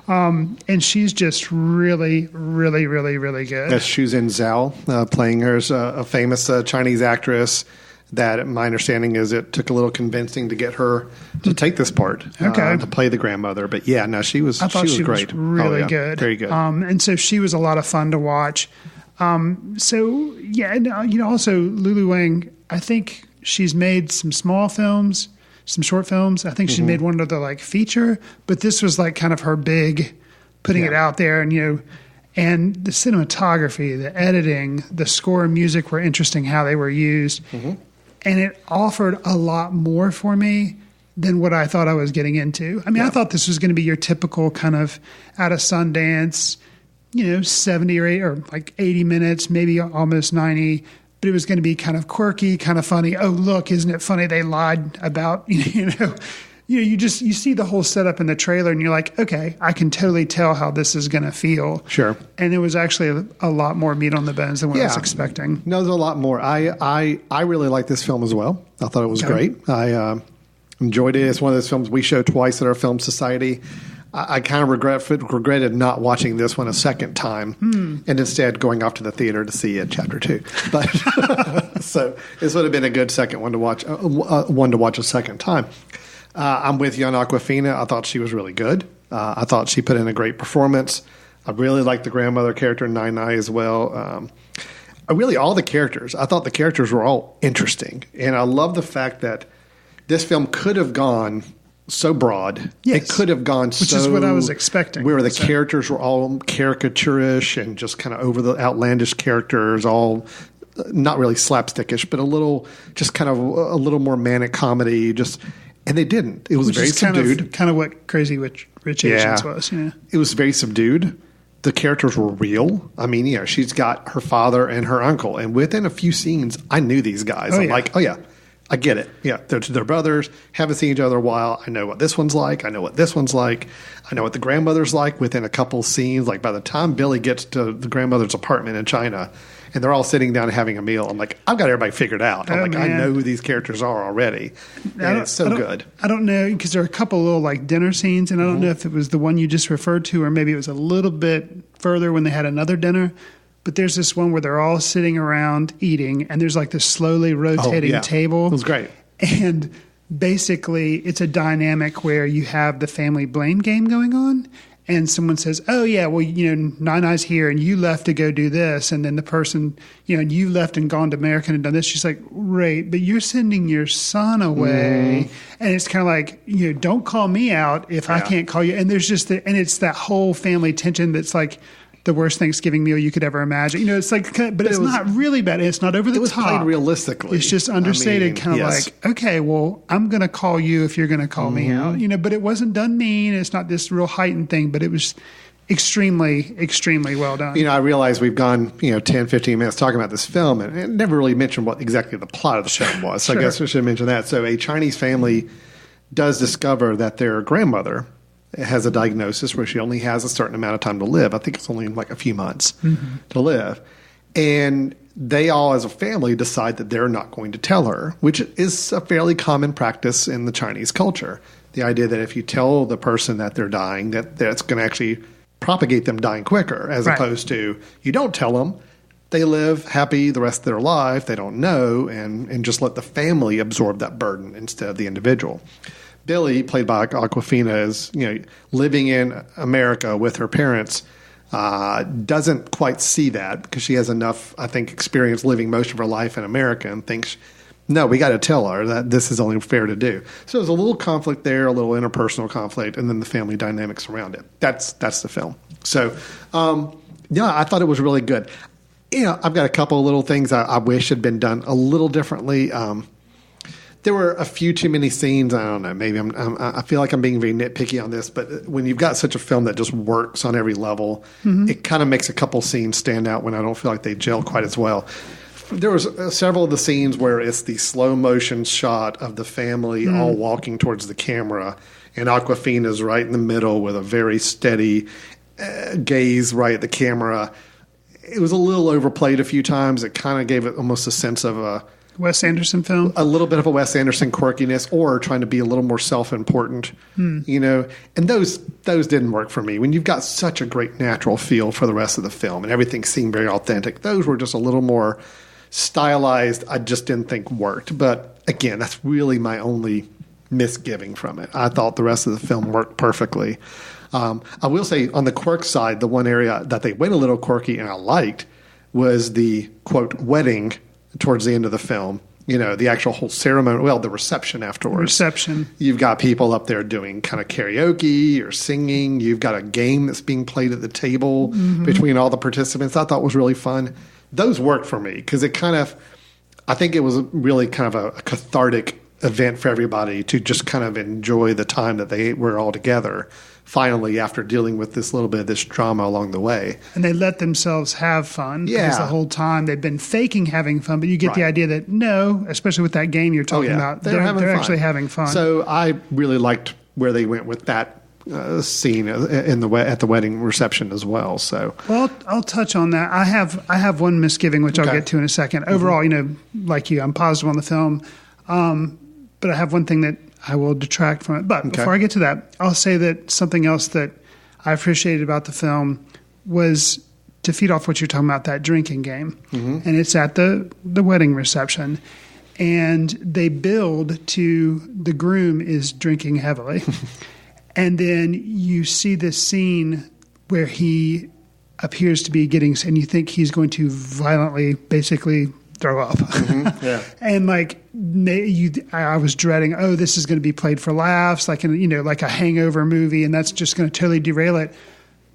And she's just really, really, really, really good. That's Xu Zhao playing her as a famous Chinese actress. That my understanding is it took a little convincing to get her to take this part, to play the grandmother. But she was. I thought she was great, really good, very good. And so she was a lot of fun to watch. And also Lulu Wang. I think she's made some small films, some short films. I think she made one other feature, but this was kind of her big, putting it out there, and the cinematography, the editing, the score and music were interesting how they were used. And it offered a lot more for me than what I thought I was getting into. I mean, I thought this was going to be your typical kind of out of Sundance, 70 or 80 or like 80 minutes, maybe almost 90. But it was going to be kind of quirky, kind of funny. Oh, look, isn't it funny they lied about, you see the whole setup in the trailer and you're like, okay, I can totally tell how this is going to feel. Sure. And it was actually a lot more meat on the bones than what I was expecting. No, there's a lot more. I really like this film as well. I thought it was great. I enjoyed it. It's one of those films we show twice at our film society. I kind of regretted not watching this one a second time and instead going off to the theater to see it, Chapter 2. But so this would have been a good second one to watch a second time. I'm with you on Awkwafina. I thought she was really good. I thought she put in a great performance. I really liked the grandmother character, Nai Nai, as well. Really, all the characters. I thought the characters were all interesting. And I love the fact that this film could have gone so broad. Yes. It could have gone Which is what I was expecting. Where the characters were all caricaturish and just kind of over the outlandish characters, all not really slapstickish, but a little more manic comedy. And they didn't. It was very subdued. Kind of what Crazy Rich Asians was. Yeah. It was very subdued. The characters were real. I mean, she's got her father and her uncle. And within a few scenes, I knew these guys. Like, oh, yeah, I get it. Yeah, they're brothers, haven't seen each other a while. I know what this one's like. I know what this one's like. I know what the grandmother's like within a couple scenes. Like by the time Billy gets to the grandmother's apartment in China and they're all sitting down and having a meal, I'm like, I've got everybody figured out. I know who these characters are already. And it's so good. I don't know, because there are a couple little like dinner scenes, and I don't know if it was the one you just referred to or maybe it was a little bit further when they had another dinner. But there's this one where they're all sitting around eating, and there's like this slowly rotating table. It was great. And basically, it's a dynamic where you have the family blame game going on, and someone says, oh, yeah, well, Nai-Nai's here, and you left to go do this. And then the person, you left and gone to America and done this. She's like, right, but you're sending your son away. And it's kind of like, don't call me out if I can't call you. And there's just and it's that whole family tension that's like, the worst Thanksgiving meal you could ever imagine. It's like, but it's not really bad. It's not over the top. It was played realistically. It's just understated, like, okay, well, I'm going to call you if you're going to call me out. But it wasn't done mean. It's not this real heightened thing, but it was extremely, extremely well done. I realize we've gone, 10, 15 minutes talking about this film and never really mentioned what exactly the plot of the film was. So I guess we should mention that. So a Chinese family does discover that their grandmother has a diagnosis where she only has a certain amount of time to live. I think it's only like a few months to live. And they all, as a family, decide that they're not going to tell her, which is a fairly common practice in the Chinese culture. The idea that if you tell the person that they're dying, that's going to actually propagate them dying quicker, as opposed to you don't tell them. They live happy the rest of their life. They don't know, and just let the family absorb that burden instead of the individual. Billy, played by Awkwafina, is living in America with her parents. Doesn't quite see that because she has enough, I think, experience living most of her life in America, and thinks, no, we got to tell her that this is only fair to do. So there's a little conflict there, a little interpersonal conflict, and then the family dynamics around it. That's the film. So, I thought it was really good. I've got a couple of little things I wish had been done a little differently. There were a few too many scenes. I don't know. Maybe I feel like I'm being very nitpicky on this, but when you've got such a film that just works on every level, it kind of makes a couple scenes stand out when I don't feel like they gel quite as well. There was several of the scenes where it's the slow motion shot of the family all walking towards the camera, and Awkwafina's right in the middle with a very steady gaze right at the camera. It was a little overplayed a few times. It kind of gave it almost a sense of a Wes Anderson film? A little bit of a Wes Anderson quirkiness, or trying to be a little more self-important, and those didn't work for me. When you've got such a great natural feel for the rest of the film and everything seemed very authentic, those were just a little more stylized. I just didn't think worked. But again, that's really my only misgiving from it. I thought the rest of the film worked perfectly. I will say on the quirk side, the one area that they went a little quirky and I liked was the, quote, wedding towards the end of the film. The actual whole ceremony, the reception afterwards. You've got people up there doing kind of karaoke or singing. You've got a game that's being played at the table between all the participants. I thought was really fun. Those worked for me because it kind of, I think it was really kind of a cathartic event for everybody to just kind of enjoy the time that they were all together, finally, after dealing with this little bit of this drama along the way. And they let themselves have fun. Yeah. Because the whole time they've been faking having fun, but you get the idea that no, especially with that game you're talking about, they're actually having fun. So I really liked where they went with that scene at the wedding reception as well. So, well, I'll touch on that. I have one misgiving, which I'll get to in a second. Overall, like you, I'm positive on the film, but I have one thing that I will detract from it. But before I get to that, I'll say that something else that I appreciated about the film was to feed off what you're talking about, that drinking game, and it's at the wedding reception. And they build to the groom is drinking heavily. And then you see this scene where he appears to be getting, and you think he's going to violently basically throw up. Yeah. And like, I was dreading, this is going to be played for laughs, like like a hangover movie, and that's just going to totally derail it.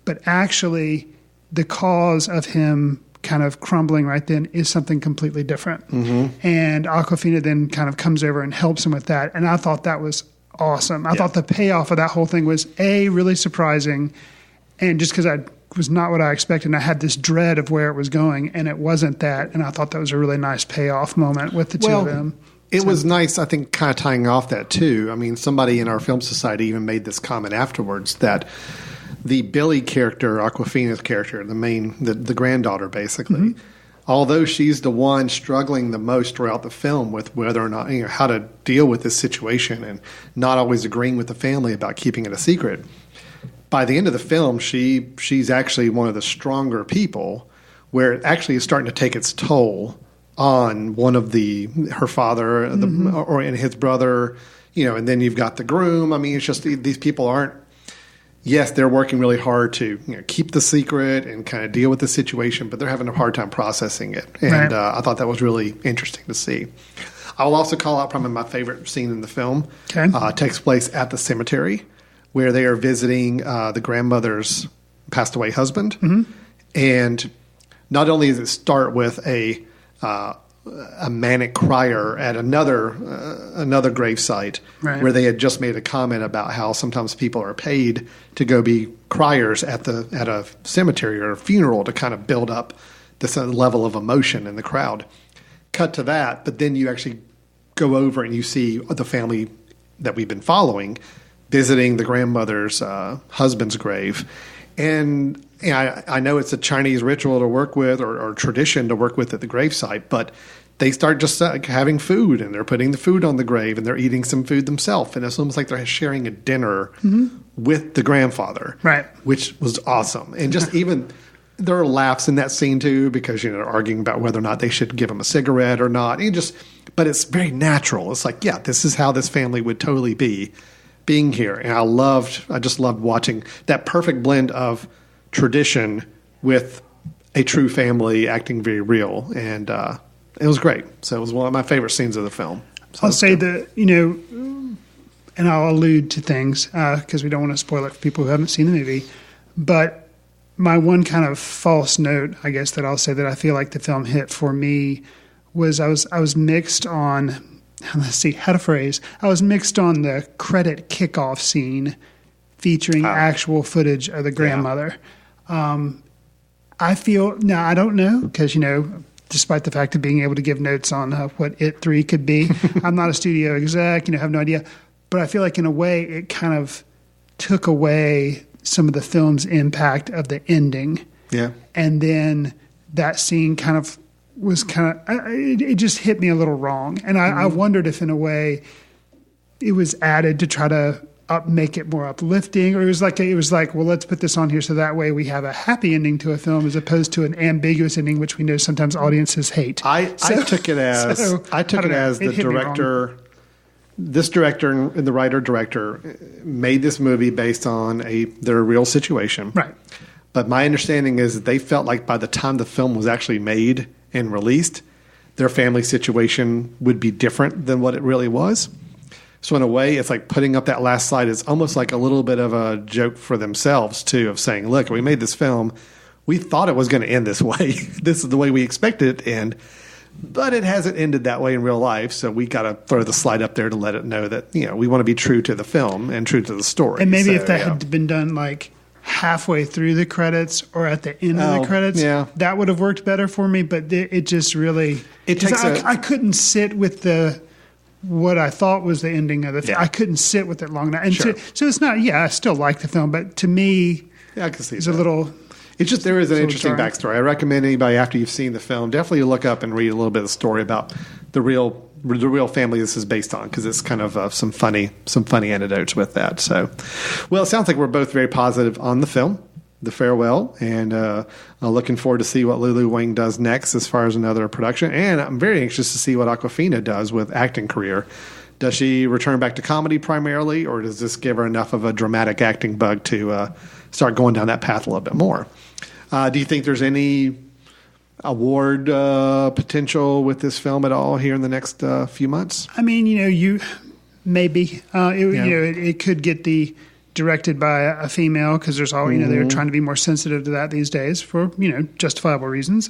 But actually, the cause of him kind of crumbling right then is something completely different. And Awkwafina then kind of comes over and helps him with that. And I thought that was awesome. I thought the payoff of that whole thing was really surprising. And just because it was not what I expected, and I had this dread of where it was going, and it wasn't that. And I thought that was a really nice payoff moment with the two of them. It was nice, I think, kind of tying off that too. I mean, somebody in our film society even made this comment afterwards that the Billy character, Awkwafina's character, the granddaughter, basically, although she's the one struggling the most throughout the film with whether or not, how to deal with this situation and not always agreeing with the family about keeping it a secret, by the end of the film, she's actually one of the stronger people, where it actually is starting to take its toll on one of her father and his brother, and then you've got the groom. I mean, it's just these people aren't. Yes, they're working really hard to keep the secret and kind of deal with the situation, but they're having a hard time processing it. And I thought that was really interesting to see. I will also call out probably my favorite scene in the film. It takes place at the cemetery where they are visiting the grandmother's passed away husband. And not only does it start with a manic crier at another gravesite where they had just made a comment about how sometimes people are paid to go be criers at a cemetery or a funeral to kind of build up this level of emotion in the crowd. Cut to that, but then you actually go over and you see the family that we've been following visiting the grandmother's husband's grave. And I know it's a Chinese ritual to work with or tradition to work with at the gravesite, but they start just having food, and they're putting the food on the grave, and they're eating some food themselves. And it's almost like they're sharing a dinner with the grandfather, which was awesome. And just even there are laughs in that scene too, because they're arguing about whether or not they should give him a cigarette or not. But it's very natural. It's like, this is how this family would totally be being here. And I just loved watching that perfect blend of tradition with a true family acting very real. And it was great. So it was one of my favorite scenes of the film. So I'll say that, and I'll allude to things because we don't want to spoil it for people who haven't seen the movie. But my one kind of false note, I guess, that I'll say that I feel like the film hit for me was I was mixed on, let's see how to phrase. I was mixed on the credit kickoff scene featuring actual footage of the grandmother. I feel, now I don't know, because, despite the fact of being able to give notes on what It 3 could be, I'm not a studio exec, have no idea. But I feel like in a way it kind of took away some of the film's impact of the ending. Yeah. And then that scene kind of was it just hit me a little wrong. And I wondered if in a way it was added to try to make it more uplifting, or it was like, well, let's put this on here so that way we have a happy ending to a film as opposed to an ambiguous ending, which we know sometimes audiences hate. I took it as the director. This director and the writer-director made this movie based on their real situation. Right. But my understanding is that they felt like by the time the film was actually made and released, their family situation would be different than what it really was. So in a way, it's like putting up that last slide is almost like a little bit of a joke for themselves, too, of saying, look, we made this film. We thought it was going to end this way. This is the way we expected it to end. But it hasn't ended that way in real life, so we got to throw the slide up there to let it know that we want to be true to the film and true to the story. And maybe if that had been done like halfway through the credits or at the end of the credits, that would have worked better for me. But it just really I couldn't sit with what I thought was the ending of the film. I couldn't sit with it long enough. And so it's not. Yeah, I still like the film, but to me, I can see it's a little. It's just there is an interesting backstory. I recommend anybody after you've seen the film definitely look up and read a little bit of the story about the real family this is based on, because it's kind of some funny anecdotes with that. So, well, it sounds like we're both very positive on the film, The Farewell, and looking forward to see what Lulu Wang does next as far as another production. And I'm very anxious to see what Awkwafina does with acting career. Does she return back to comedy primarily, or does this give her enough of a dramatic acting bug to start going down that path a little bit more? Do you think there's any award potential with this film at all here in the next few months? I mean, maybe it could get directed by a female, because there's all they're trying to be more sensitive to that these days for justifiable reasons.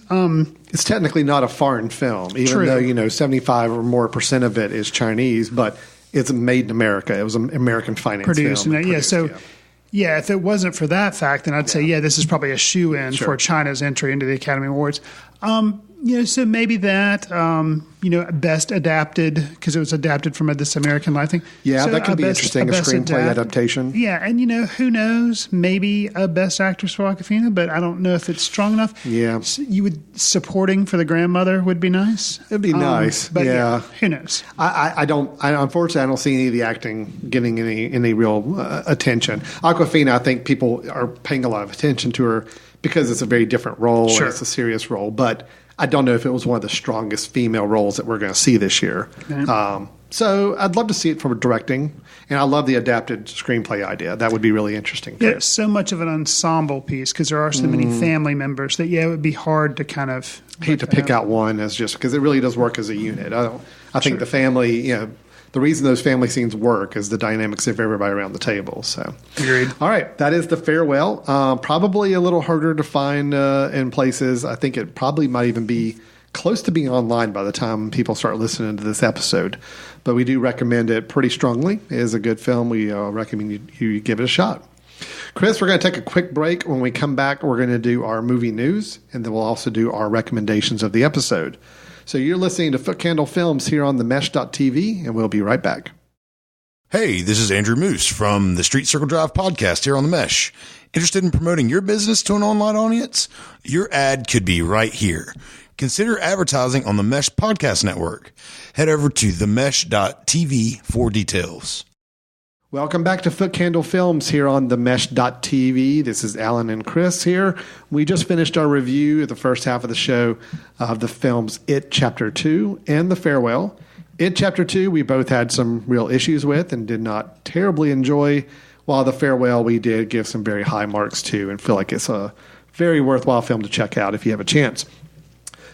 It's technically not a foreign film, even though 75 or more % of it is Chinese, but it's made in America. It was an American finance produced, film. If it wasn't for that fact, then I'd say, this is probably a shoe-in for China's entry into the Academy Awards. So maybe that, best adapted, because it was adapted from This American Life thing. Yeah, so that could be interesting, a screenplay adaptation. Yeah, and who knows, maybe a best actress for Awkwafina, but I don't know if it's strong enough. Yeah. Supporting for the grandmother would be nice. It'd be nice, but who knows? Unfortunately, I don't see any of the acting getting any real attention. Awkwafina, I think people are paying a lot of attention to her because it's a very different role, and it's a serious role, but I don't know if it was one of the strongest female roles that we're going to see this year. Okay. So I'd love to see it from directing, and I love the adapted screenplay idea. That would be really interesting. Yeah, it's so much of an ensemble piece because there are so many family members that it would be hard to kind of hate to pick out one as just because it really does work as a unit. I think the family, the reason those family scenes work is the dynamics of everybody around the table. So, agreed. All right, that is The Farewell. Probably a little harder to find in places. I think it probably might even be close to being online by the time people start listening to this episode. But we do recommend it pretty strongly. It is a good film. We recommend you give it a shot. Chris, we're going to take a quick break. When we come back, we're going to do our movie news, and then we'll also do our recommendations of the episode. So you're listening to Footcandle Films here on themesh.tv, and we'll be right back. Hey, this is Andrew Moose from the Street Circle Drive podcast here on The Mesh. Interested in promoting your business to an online audience? Your ad could be right here. Consider advertising on the Mesh Podcast Network. Head over to themesh.tv for details. Welcome back to Footcandle Films here on themesh.tv. This is Alan and Chris here. We just finished our review of the first half of the show of the films It Chapter 2 and The Farewell. It Chapter 2 we both had some real issues with and did not terribly enjoy, while The Farewell we did give some very high marks to and feel like it's a very worthwhile film to check out if you have a chance.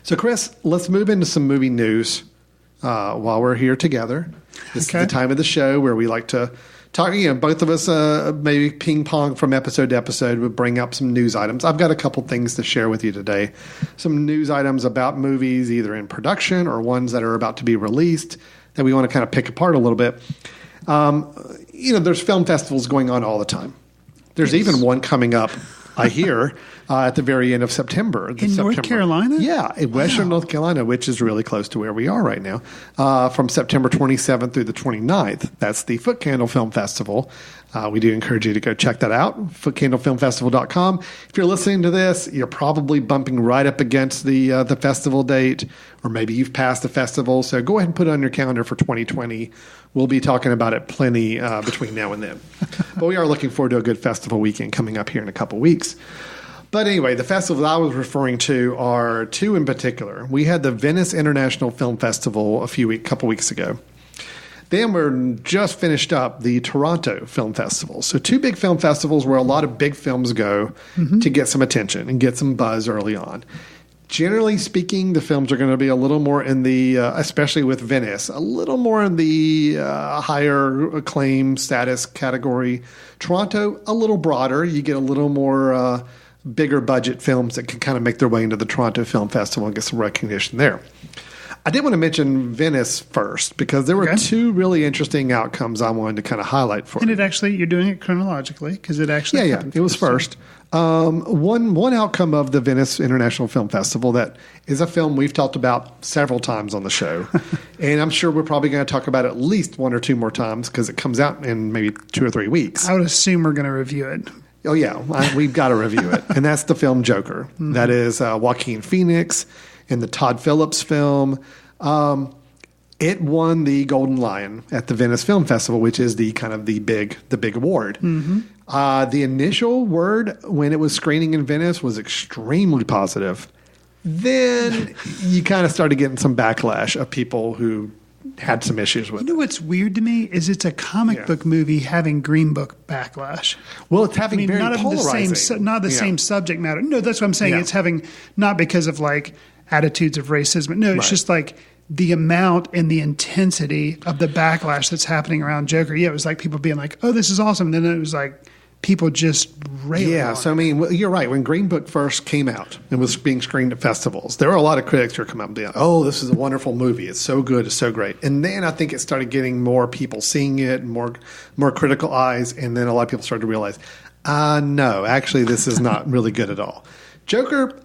So Chris, let's move into some movie news while we're here together. This is the time of the show where we like to talk, both of us maybe ping pong from episode to episode would bring up some news items. I've got a couple things to share with you today. Some news items about movies either in production or ones that are about to be released that we want to kind of pick apart a little bit. There's film festivals going on all the time. There's even one coming up, I hear, at the very end of September. North Carolina? Yeah, in Western North Carolina, which is really close to where we are right now, from September 27th through the 29th. That's the Footcandle Film Festival. We do encourage you to go check that out, footcandlefilmfestival.com. If you're listening to this, you're probably bumping right up against the festival date, or maybe you've passed the festival, so go ahead and put it on your calendar for 2020. We'll be talking about it plenty between now and then. But we are looking forward to a good festival weekend coming up here in a couple weeks. But anyway, the festivals I was referring to are two in particular. We had the Venice International Film Festival a couple weeks ago. Then we're just finished up the Toronto Film Festival. So two big film festivals where a lot of big films go to get some attention and get some buzz early on. Generally speaking, the films are going to be a little more in the, especially with Venice, a little more in the higher acclaim status category. Toronto, a little broader. You get a little more bigger budget films that can kind of make their way into the Toronto Film Festival and get some recognition there. I did want to mention Venice first because there were two really interesting outcomes I wanted to kind of highlight for you. And it actually, you're doing it chronologically because it actually happened. It was first. One outcome of the Venice International Film Festival that is a film we've talked about several times on the show. And I'm sure we're probably going to talk about it at least one or two more times because it comes out in maybe 2 or 3 weeks. I would assume we're going to review it. Oh, yeah. We've got to review it. And that's the film Joker. Mm-hmm. That is Joaquin Phoenix in the Todd Phillips film. It won the Golden Lion at the Venice Film Festival, which is the kind of the big award. Mm-hmm. The initial word when it was screening in Venice was extremely positive. Then you kind of started getting some backlash of people who had some issues with it. You know what's weird to me is it's a comic book movie having Green Book backlash. Well, it's having very polarizing. Not the same subject matter. No, that's what I'm saying. Yeah. It's having, not because of like attitudes of racism. No, it's just like the amount and the intensity of the backlash that's happening around Joker. Yeah, it was like people being like, oh, this is awesome. And then it was like people just railing on it. So I mean, you're right. When Green Book first came out and was being screened at festivals, there were a lot of critics who were coming up and being like, oh, this is a wonderful movie. It's so good. It's so great. And then I think it started getting more people seeing it, more critical eyes. And then a lot of people started to realize, no, actually, this is not really good at all. Joker,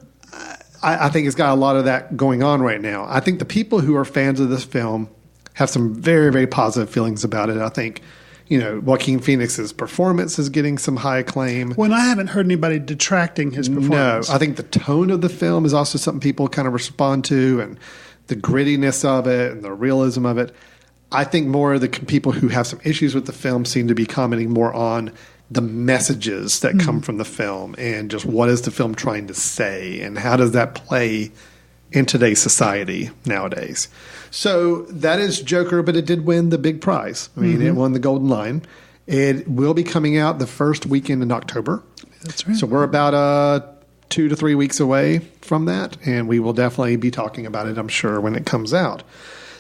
I think it's got a lot of that going on right now. I think the people who are fans of this film have some very, very positive feelings about it. I think, Joaquin Phoenix's performance is getting some high acclaim. Well, I haven't heard anybody detracting his performance. No, I think the tone of the film is also something people kind of respond to, and the grittiness of it and the realism of it. I think more of the people who have some issues with the film seem to be commenting more on the messages that come from the film and just what is the film trying to say and how does that play in today's society nowadays. So that is Joker, but it did win the big prize. I mean, it won the Golden Lion. It will be coming out the first weekend in October. That's right. So we're about 2 to 3 weeks away from that, and we will definitely be talking about it, I'm sure, when it comes out.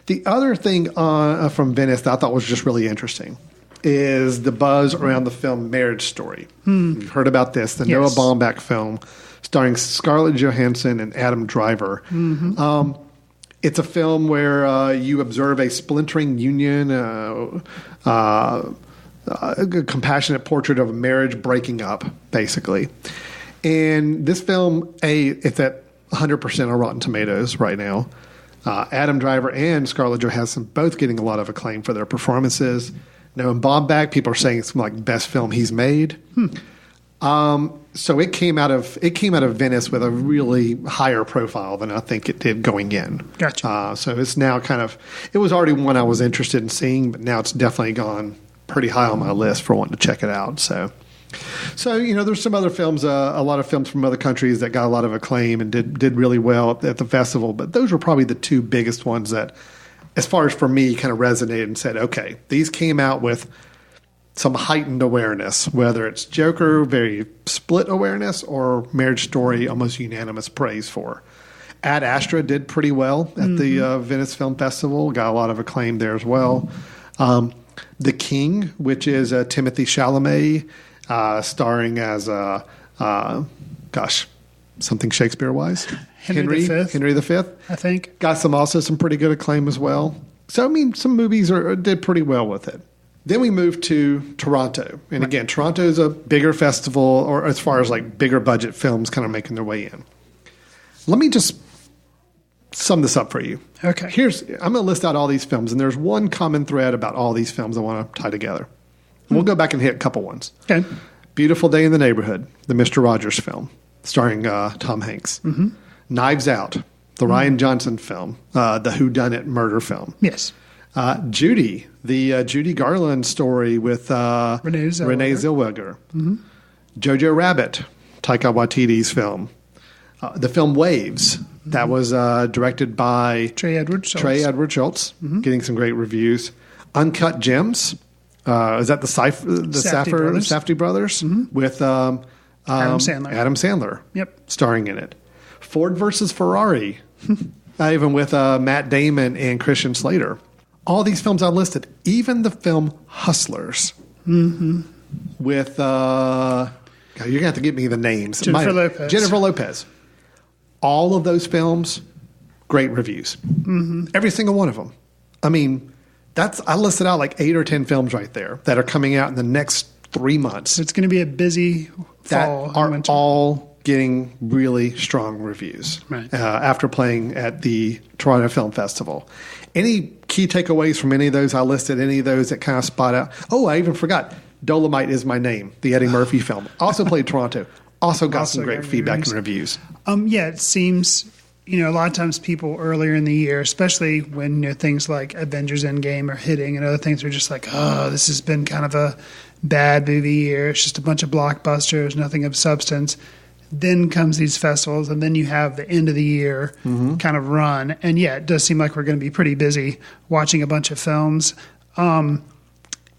The other thing from Venice that I thought was just really interesting is the buzz around the film Marriage Story. You've heard about this, the Noah Baumbach film starring Scarlett Johansson and Adam Driver. It's a film where you observe a splintering union, a compassionate portrait of a marriage breaking up, basically. And this film, it's at 100% on Rotten Tomatoes right now. Adam Driver and Scarlett Johansson both getting a lot of acclaim for their performances. Now, in Baumbach, people are saying it's like the best film he's made. So it came out of Venice with a really higher profile than I think it did going in. Gotcha. So it's now it was already one I was interested in seeing, but now it's definitely gone pretty high on my list for wanting to check it out. So there's some other films, a lot of films from other countries that got a lot of acclaim and did really well at the festival, but those were probably the two biggest ones that, as far as for me, kind of resonated and said, okay, these came out with some heightened awareness, whether it's Joker, very split awareness, or Marriage Story, almost unanimous praise for. Ad Astra did pretty well at the Venice Film Festival, got a lot of acclaim there as well. The King, which is Timothée Chalamet, starring as, something Shakespeare-wise. Henry V, I think. Got some pretty good acclaim as well. So, I mean, some movies did pretty well with it. Then we moved to Toronto. And again, Toronto is a bigger festival, or as far as like bigger budget films kind of making their way in. Let me just sum this up for you. Okay. I'm going to list out all these films, and there's one common thread about all these films I want to tie together. We'll go back and hit a couple ones. Okay. Beautiful Day in the Neighborhood, the Mr. Rogers film, starring Tom Hanks. Knives Out, the Rian Johnson film, the whodunit murder film. Yes. Judy, the Judy Garland story with Renee Zellweger. Jojo Rabbit, Taika Waititi's film. The film Waves, that was directed by Trey Edward Schultz, getting some great reviews. Uncut Gems, is that the Safdie brothers? With Adam Sandler. Yep. Starring in it. Ford versus Ferrari, even with Matt Damon and Christian Slater. All these films I listed, even the film Hustlers, with you're gonna have to give me the names. Jennifer Lopez. All of those films great reviews. Mm-hmm. Every single one of them. I mean, I listed out like 8 or 10 films right there that are coming out in the next 3 months. So it's going to be a busy fall. That are all getting really strong reviews after playing at the Toronto Film Festival. Any key takeaways from any of those I listed? Any of those that kind of spot out? Oh, I even forgot. Dolomite Is My Name, the Eddie Murphy film. Also played Toronto. Also got some great feedback and reviews. Yeah, it seems, a lot of times people earlier in the year, especially when things like Avengers Endgame are hitting and other things are just like, oh, this has been kind of a bad movie year. It's just a bunch of blockbusters, nothing of substance. Then comes these festivals, and then you have the end of the year kind of run. And yeah, it does seem like we're going to be pretty busy watching a bunch of films.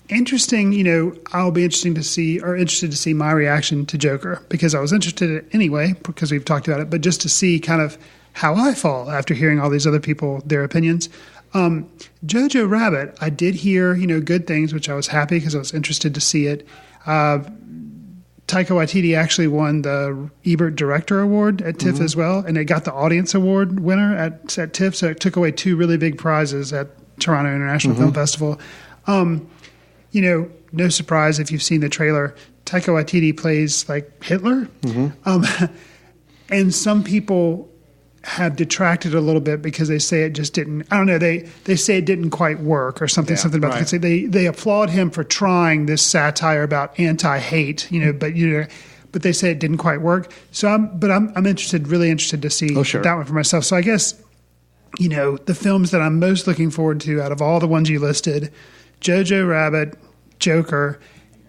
Interesting, I'll be interested to see my reaction to Joker, because I was interested in it anyway, because we've talked about it, but just to see kind of how I fall after hearing all these other people, their opinions. Jojo Rabbit, I did hear, good things, which I was happy because I was interested to see it. Taika Waititi actually won the Ebert Director Award at TIFF as well, and it got the Audience Award winner at TIFF, so it took away 2 really big prizes at Toronto International Film Festival. No surprise if you've seen the trailer, Taika Waititi plays like Hitler. And some people have detracted a little bit because they say it just didn't, I don't know, they say it didn't quite work or something about it. They applaud him for trying this satire about anti-hate, but they say it didn't quite work. So I'm really interested to see that one for myself. So I guess, the films that I'm most looking forward to out of all the ones you listed, Jojo Rabbit, Joker,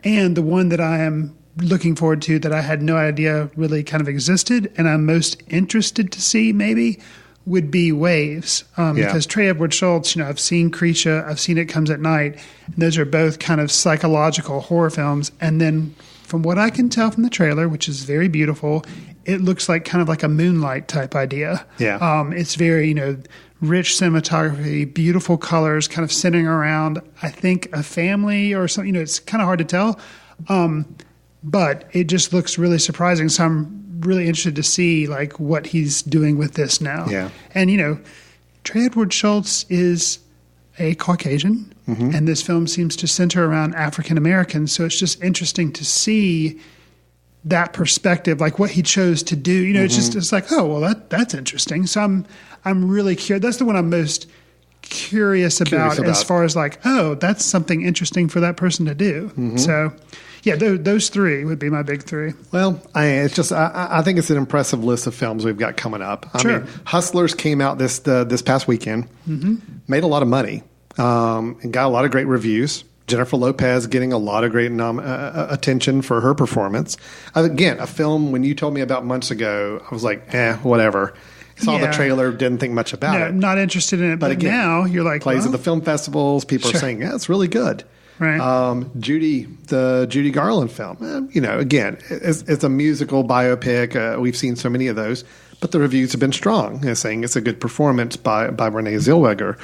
and the one that I am looking forward to that I had no idea really kind of existed and I'm most interested to see maybe would be Waves. Because Trey Edward Schultz, I've seen Creature, I've seen It Comes at Night, and those are both kind of psychological horror films. And then from what I can tell from the trailer, which is very beautiful, it looks like kind of like a Moonlight type idea. Yeah. It's very, rich cinematography, beautiful colors, kind of centering around, I think, a family or something. It's kind of hard to tell. But it just looks really surprising. So I'm really interested to see like what he's doing with this now. Yeah. And, Trey Edward Schultz is a Caucasian, and this film seems to center around African Americans. So it's just interesting to see that perspective, like what he chose to do. It's like, oh, well, that's interesting. So I'm really curious. That's the one I'm most curious about as far as like, oh, that's something interesting for that person to do. So, yeah, those 3 would be my big 3. Well, I think it's an impressive list of films we've got coming up. I mean, Hustlers came out this past weekend, made a lot of money, and got a lot of great reviews. Jennifer Lopez getting a lot of great attention for her performance. Again, a film, when you told me about months ago, I was like, whatever. Saw the trailer, didn't think much about it. Not interested in it, but again, now you're like, plays at the film festivals. People are saying, it's really good. Right. The Judy Garland film. Again, it's a musical biopic. We've seen so many of those, but the reviews have been strong. Saying it's a good performance by Renee Zellweger.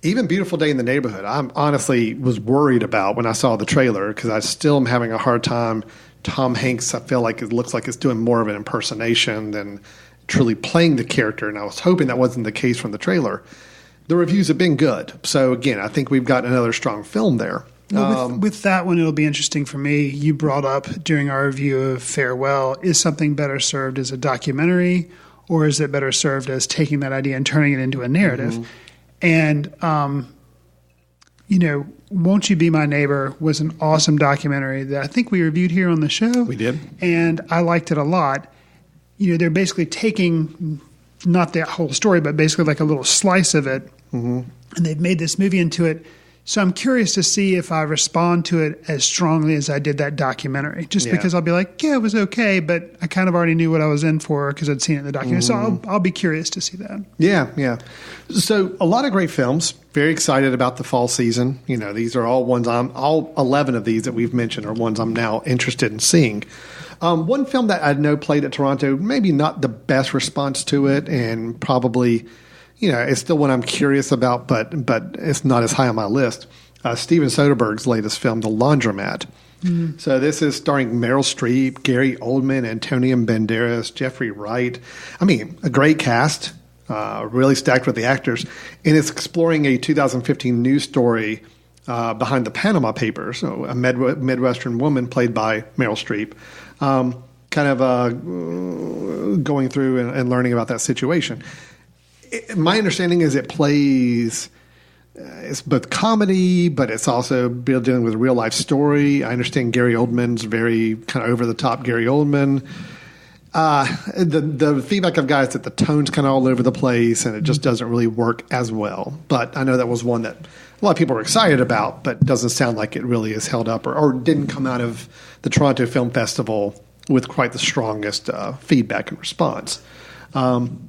Even Beautiful Day in the Neighborhood, I honestly was worried about when I saw the trailer because I still am having a hard time. Tom Hanks, I feel like it looks like it's doing more of an impersonation than truly playing the character, and I was hoping that wasn't the case from the trailer. The reviews have been good. So, again, I think we've got another strong film there. Well, with that one, it'll be interesting for me. You brought up during our review of Farewell, is something better served as a documentary, or is it better served as taking that idea and turning it into a narrative? And, Won't You Be My Neighbor was an awesome documentary that I think we reviewed here on the show. We did. And I liked it a lot. They're basically taking not the whole story, but basically like a little slice of it. And they've made this movie into it. So I'm curious to see if I respond to it as strongly as I did that documentary, just because I'll be like, yeah, it was okay, but I kind of already knew what I was in for because I'd seen it in the documentary. So I'll be curious to see that. Yeah. So a lot of great films. Very excited about the fall season. These are all ones all 11 of these that we've mentioned are ones I'm now interested in seeing. One film that I know played at Toronto, maybe not the best response to it, and probably, it's still one I'm curious about, but it's not as high on my list. Steven Soderbergh's latest film, The Laundromat. So this is starring Meryl Streep, Gary Oldman, Antonio Banderas, Jeffrey Wright. I mean, a great cast. really stacked with the actors. And it's exploring a 2015 news story behind the Panama Papers. So a Midwestern woman played by Meryl Streep, going through and learning about that situation. My understanding is it plays... it's both comedy, but it's also dealing with a real life story. I understand Gary Oldman's very kind of over the top Gary Oldman. The feedback I've got is that the tone's kind of all over the place and it just doesn't really work as well. But I know that was one that a lot of people were excited about, but doesn't sound like it really is held up or didn't come out of the Toronto Film Festival with quite the strongest feedback and response.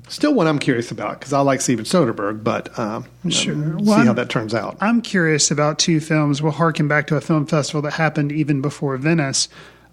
Still one I'm curious about because I like Steven Soderbergh, but sure. See how that turns out. I'm curious about two films. We'll harken back to a film festival that happened even before Venice.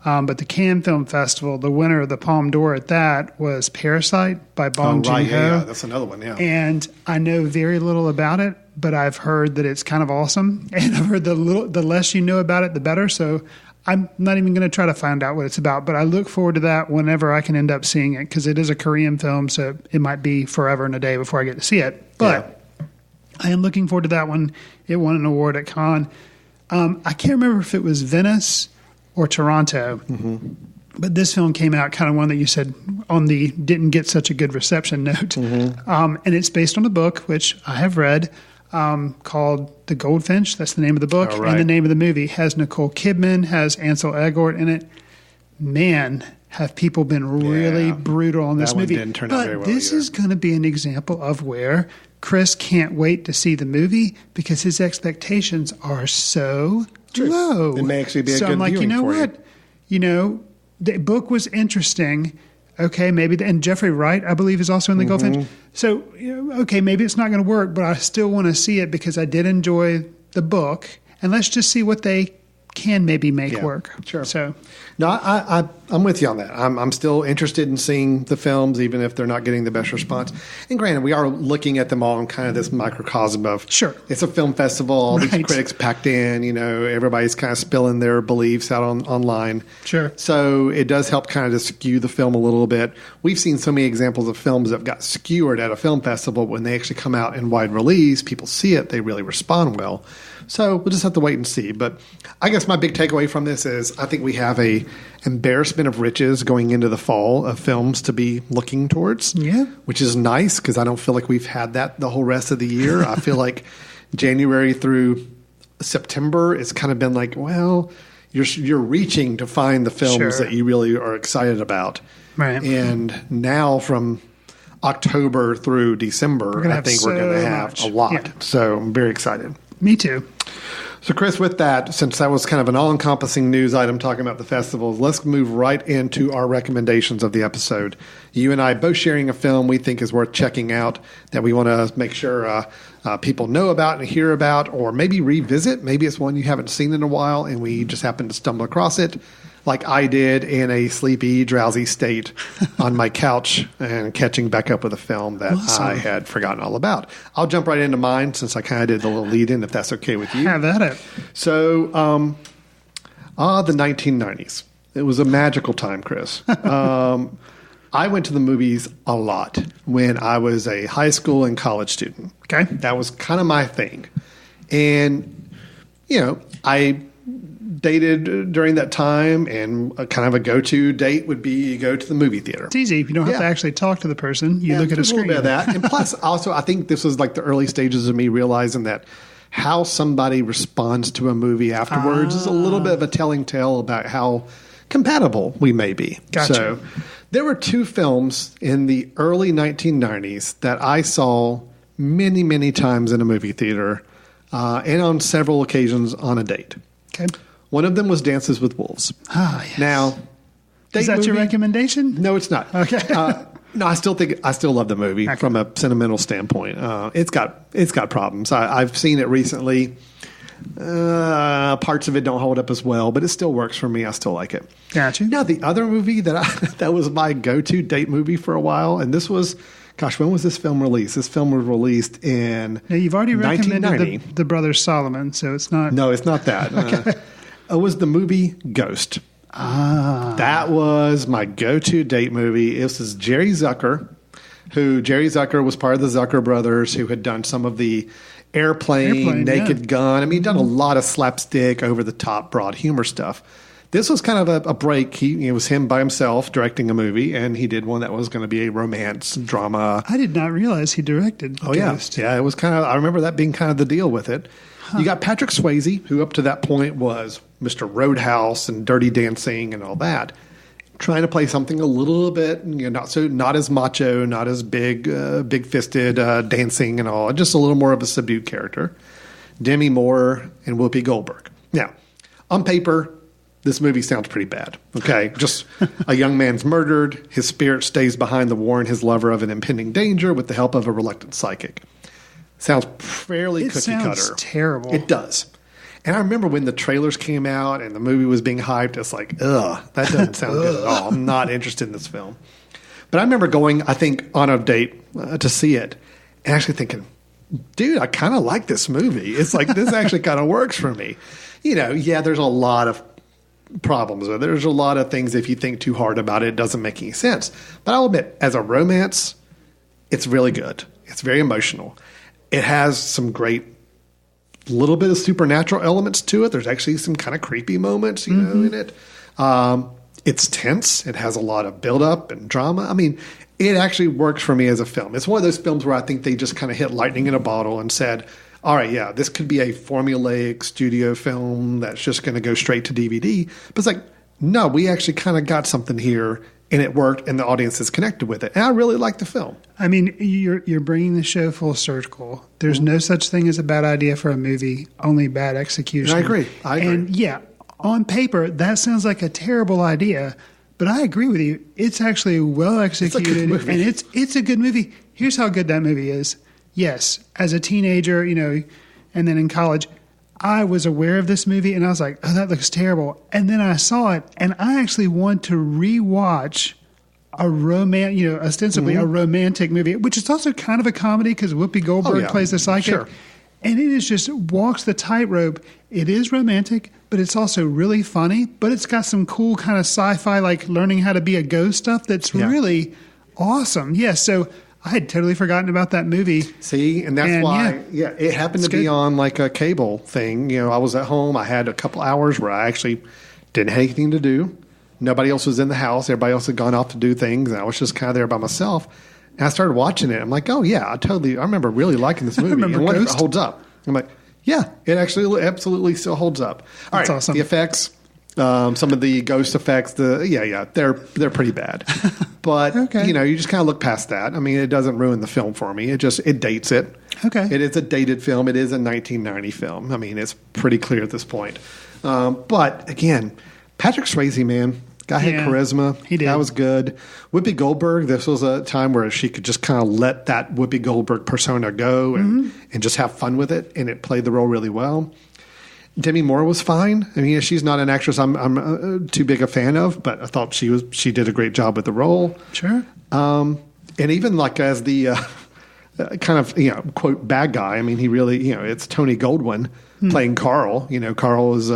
But the Cannes Film Festival, the winner of the Palme d'Or at that was Parasite by Bong Joon-ho. Yeah, that's another one, yeah. And I know very little about it, but I've heard that it's kind of awesome. And I've heard the less you know about it, the better. So I'm not even going to try to find out what it's about, but I look forward to that whenever I can end up seeing it because it is a Korean film, so it might be forever and a day before I get to see it. But I am looking forward to that one. It won an award at Cannes. I can't remember if it was Venice or Toronto, but this film came out kind of one that you said on the didn't get such a good reception note. And it's based on a book, which I have read, called The Goldfinch. That's the name of the book. And the name of the movie has Nicole Kidman, has Ansel Elgort in it. Man, have people been really brutal on this movie. Didn't turn out very well this is going to be an example of where Chris can't wait to see the movie because his expectations are so low. It may actually be a good I'm like, viewing you know for what? You know, the book was interesting. Okay, maybe, and Jeffrey Wright, I believe, is also in The Goldfinch. So, okay, maybe it's not going to work, but I still want to see it because I did enjoy the book. And let's just see what they can maybe make work. Sure. So, no, I'm with you on that. I'm still interested in seeing the films, even if they're not getting the best response. And granted, we are looking at them all in kind of this microcosm of it's a film festival, all these critics packed in, you know, everybody's kind of spilling their beliefs out online. Sure. So it does help kind of to skew the film a little bit. We've seen so many examples of films that got skewered at a film festival. When they actually come out in wide release, people see it, they really respond well. So we'll just have to wait and see. But I guess my big takeaway from this is I think we have a embarrassment of riches going into the fall of films to be looking towards. Yeah. Which is nice because I don't feel like we've had that the whole rest of the year. I feel like January through September, it's kind of been like, well, you're reaching to find the films that you really are excited about. Right. And now from October through December, I think we're going to have a lot. Yeah. So I'm very excited. Me too. So, Chris, with that, since that was kind of an all-encompassing news item talking about the festivals, let's move right into our recommendations of the episode. You and I both sharing a film we think is worth checking out that we want to make sure people know about and hear about, or maybe revisit. Maybe it's one you haven't seen in a while and we just happened to stumble across it, like I did in a sleepy, drowsy state on my couch and catching back up with a film that I had forgotten all about. I'll jump right into mine since I kind of did the little lead-in, if that's okay with you. Have at it. So, the 1990s. It was a magical time, Chris. I went to the movies a lot when I was a high school and college student. Okay. That was kind of my thing. And, you know, I dated during that time, and a kind of a go-to date would be you go to the movie theater. It's easy. You don't have to actually talk to the person. You look at a screen. A little bit of that. And plus, also, I think this was like the early stages of me realizing that how somebody responds to a movie afterwards is a little bit of a telling tale about how compatible we may be. Gotcha. So there were two films in the early 1990s that I saw many, many times in a movie theater and on several occasions on a date. Okay. One of them was Dances with Wolves. Ah, yes. Now, is that your recommendation? No, it's not. Okay. No, I still love the movie from a sentimental standpoint. It's got problems. I've seen it recently. Parts of it don't hold up as well, but it still works for me. I still like it. Gotcha. Now, the other movie that was my go-to date movie for a while, and this was, gosh, when was this film released? This film was released in now, you've already recommended the Brothers Solomon, so it's not. No, it's not that. Okay. It was the movie Ghost. That was my go-to date movie. This is Jerry Zucker. who Jerry Zucker was part of the Zucker brothers, who had done some of the Airplane, Naked Gun. I mean, he'd done a lot of slapstick, over-the-top, broad humor stuff. This was kind of a break. It was him by himself directing a movie, and he did one that was going to be a romance drama. I did not realize he directed Ghost. Yeah, it was kind of, I remember that being kind of the deal with it. Huh. You got Patrick Swayze, who up to that point was Mr. Roadhouse and Dirty Dancing and all that, trying to play something a little bit, not as macho, not as big-fisted, dancing and all, just a little more of a subdued character. Demi Moore and Whoopi Goldberg. Now, on paper, this movie sounds pretty bad. Okay, just a young man's murdered. His spirit stays behind to warn his lover of an impending danger with the help of a reluctant psychic. Sounds fairly cookie cutter. It sounds terrible. It does. And I remember when the trailers came out and the movie was being hyped, it's like, ugh, that doesn't sound good at all. I'm not interested in this film. But I remember going, I think, on a date to see it and actually thinking, dude, I kind of like this movie. It's like, this actually kind of works for me. There's a lot of problems with it. There's a lot of things, if you think too hard about it, it doesn't make any sense. But I'll admit, as a romance, it's really good. It's very emotional. It has some great little bit of supernatural elements to it. There's actually some kind of creepy moments, in it. It's tense. It has a lot of buildup and drama. I mean, it actually works for me as a film. It's one of those films where I think they just kind of hit lightning in a bottle and said, all right, yeah, this could be a formulaic studio film that's just going to go straight to DVD. But it's like, no, we actually kind of got something here, and it worked, and the audience is connected with it. And I really like the film. I mean, you're bringing the show full circle. There's no such thing as a bad idea for a movie, only bad execution. And I agree. And yeah, on paper, that sounds like a terrible idea, but I agree with you. It's actually well executed, and it's a good movie. Here's how good that movie is. Yes, as a teenager, and then in college, I was aware of this movie, and I was like, oh, that looks terrible. And then I saw it, and I actually want to rewatch ostensibly a romantic movie, which is also kind of a comedy because Whoopi Goldberg plays the psychic. Sure. And it is just walks the tightrope. It is romantic, but it's also really funny, but it's got some cool kind of sci-fi, like learning how to be a ghost stuff that's really awesome. Yeah, so I had totally forgotten about that movie. See, and that's why, it happened to be on like a cable thing. I was at home. I had a couple hours where I actually didn't have anything to do. Nobody else was in the house. Everybody else had gone off to do things, and I was just kind of there by myself. And I started watching it. I'm like, oh, yeah, I remember really liking this movie. And wonder if it holds up. I'm like, yeah, it actually absolutely still holds up. All right, awesome. The effects. Some of the ghost effects, they're pretty bad. But, you just kind of look past that. I mean, it doesn't ruin the film for me. It dates it. Okay. It is a dated film. It is a 1990 film. I mean, it's pretty clear at this point. But, again, Patrick Swayze, man, guy had charisma. He did. That was good. Whoopi Goldberg, this was a time where she could just kind of let that Whoopi Goldberg persona go and just have fun with it, and it played the role really well. Demi Moore was fine. I mean, she's not an actress I'm too big a fan of, but I thought she did a great job with the role. Sure. And even like as the kind of quote bad guy. I mean, he really it's Tony Goldwyn playing Carl. Carl is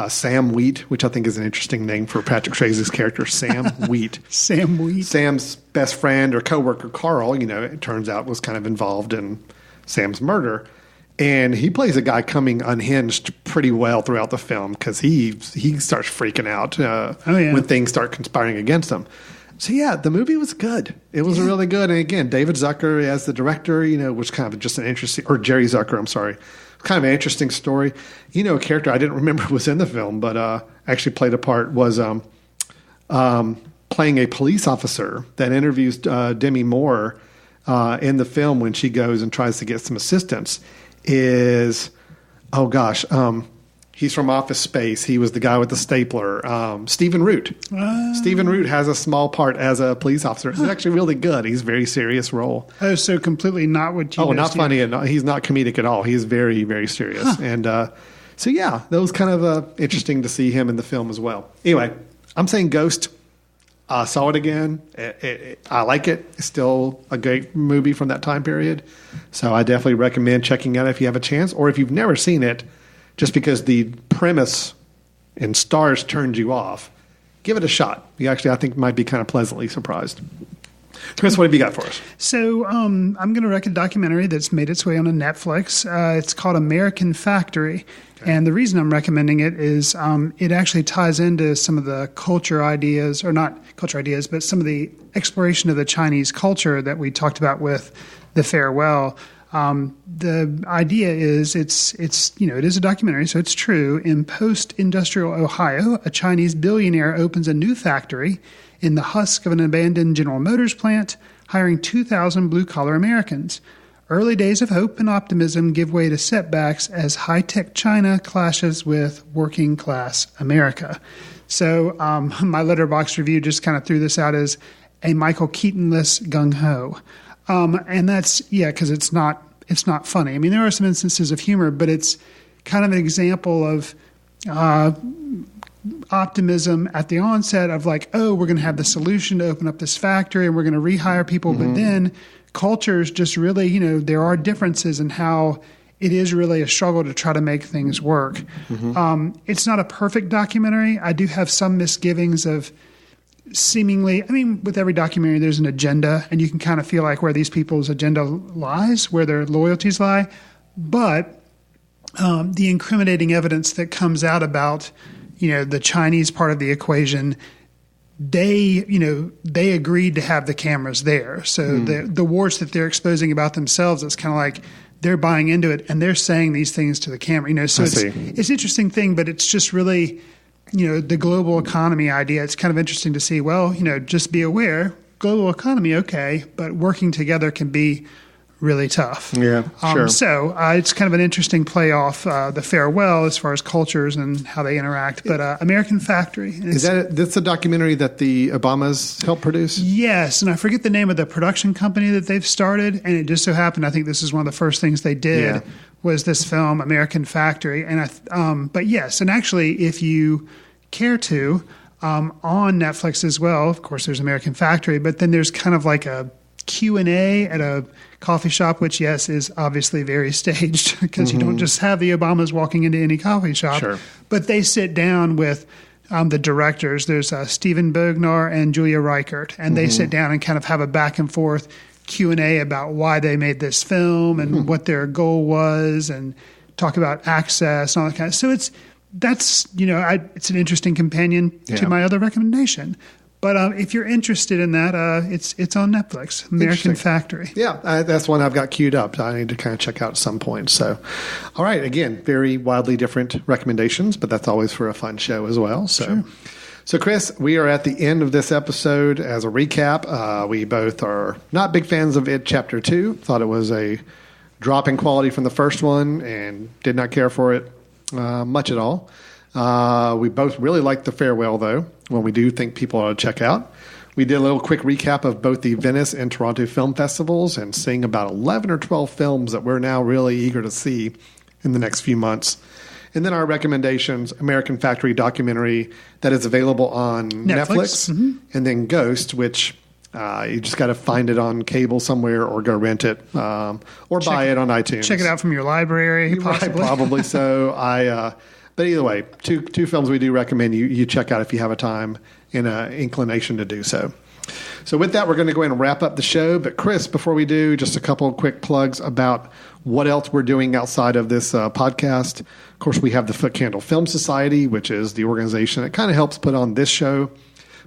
Sam Wheat, which I think is an interesting name for Patrick Swayze's character, Sam Wheat. Sam Wheat. Sam's best friend or coworker Carl, it turns out was kind of involved in Sam's murder. And he plays a guy coming unhinged pretty well throughout the film because he starts freaking out when things start conspiring against him. So, yeah, the movie was good. It was really good. And, again, David Zucker as the director, was kind of just an interesting – or Jerry Zucker, I'm sorry. Kind of an interesting story. A character I didn't remember was in the film but actually played a part was playing a police officer that interviews Demi Moore in the film when she goes and tries to get some assistance. He's from Office Space. He was the guy with the stapler. Stephen Root. Stephen Root has a small part as a police officer. It's actually really good. He's a very serious role. Oh, so completely not what you not funny. He's not comedic at all. He's very, very serious. And so, yeah, that was kind of interesting to see him in the film as well. Anyway, I'm saying Ghost. I saw it again. I like it. It's still a great movie from that time period. So I definitely recommend checking out if you have a chance. Or if you've never seen it, just because the premise and stars turned you off, give it a shot. You actually, I think, might be kind of pleasantly surprised. Chris, what have you got for us? So I'm going to recommend a documentary that's made its way onto Netflix. It's called American Factory. Okay. And the reason I'm recommending it is it actually ties into some of the culture ideas, or not culture ideas, but some of the exploration of the Chinese culture that we talked about with The Farewell. The idea is it is a documentary, so it's true. In post-industrial Ohio, a Chinese billionaire opens a new factory in the husk of an abandoned General Motors plant, hiring 2,000 blue-collar Americans. Early days of hope and optimism give way to setbacks as high-tech China clashes with working-class America. So my Letterboxd review just kind of threw this out as a Michael Keaton-less gung-ho. And that's, because it's not funny. I mean, there are some instances of humor, but it's kind of an example of optimism at the onset of like, oh, we're going to have the solution to open up this factory and we're going to rehire people. Mm-hmm. But then cultures just really, there are differences in how it is really a struggle to try to make things work. Mm-hmm. It's not a perfect documentary. I do have some misgivings of seemingly, with every documentary, there's an agenda, and you can kind of feel like where these people's agenda lies, where their loyalties lie. But the incriminating evidence that comes out about, the Chinese part of the equation, they agreed to have the cameras there. So the warts that they're exposing about themselves, it's kind of like they're buying into it, and they're saying these things to the camera. So it's an interesting thing, but it's just really, the global economy idea. It's kind of interesting to see, just be aware, global economy, okay, but working together can be really tough. Yeah, sure. So it's kind of an interesting play off The Farewell as far as cultures and how they interact. But American Factory. That's a documentary that the Obamas helped produce? Yes, and I forget the name of the production company that they've started, and it just so happened, I think this is one of the first things they did was this film, American Factory. And but yes, and actually, if you care to, on Netflix as well, of course, there's American Factory, but then there's kind of like a Q&A at a coffee shop, which, yes, is obviously very staged because you don't just have the Obamas walking into any coffee shop. Sure. But they sit down with the directors. There's Stephen Bognar and Julia Reichert, and they sit down and kind of have a back and forth Q&A about why they made this film and what their goal was, and talk about access and all that kind of. So it's an interesting companion to my other recommendation. But if you're interested in that, it's on Netflix, American Factory. Yeah, that's one I've got queued up. I need to kind of check out at some point. So, all right, again, very wildly different recommendations, but that's always for a fun show as well. So, sure. So Chris, we are at the end of this episode. As a recap, we both are not big fans of It Chapter 2. Thought it was a drop in quality from the first one and did not care for it much at all. We both really liked The Farewell, though, one we do think people ought to check out. We did a little quick recap of both the Venice and Toronto film festivals and seeing about 11 or 12 films that we're now really eager to see in the next few months. And then our recommendations, American Factory documentary that is available on Netflix. And then Ghost, which you just got to find it on cable somewhere or go rent it or buy it on iTunes. Check it out from your library, possibly. Right, probably so. But either way, two films we do recommend you check out if you have a time and an inclination to do so. So with that, we're going to go ahead and wrap up the show. But Chris, before we do, just a couple of quick plugs about what else we're doing outside of this podcast. Of course, we have the Footcandle Film Society, which is the organization that kind of helps put on this show.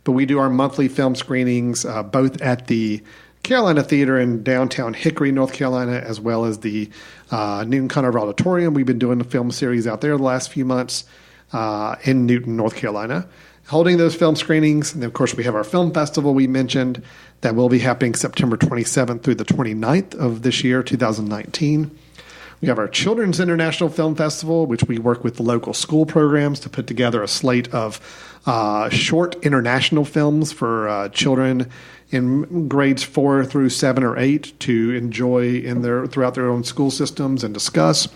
But we do our monthly film screenings both at the Carolina Theater in downtown Hickory, North Carolina, as well as the Newton Conrad Auditorium. We've been doing the film series out there the last few months in Newton, North Carolina, holding those film screenings. And then, of course, we have our film festival we mentioned that will be happening September 27th through the 29th of this year, 2019. We have our Children's International Film Festival, which we work with the local school programs to put together a slate of short international films for children in grades 4 through 7 or 8 to enjoy throughout their own school systems and discuss.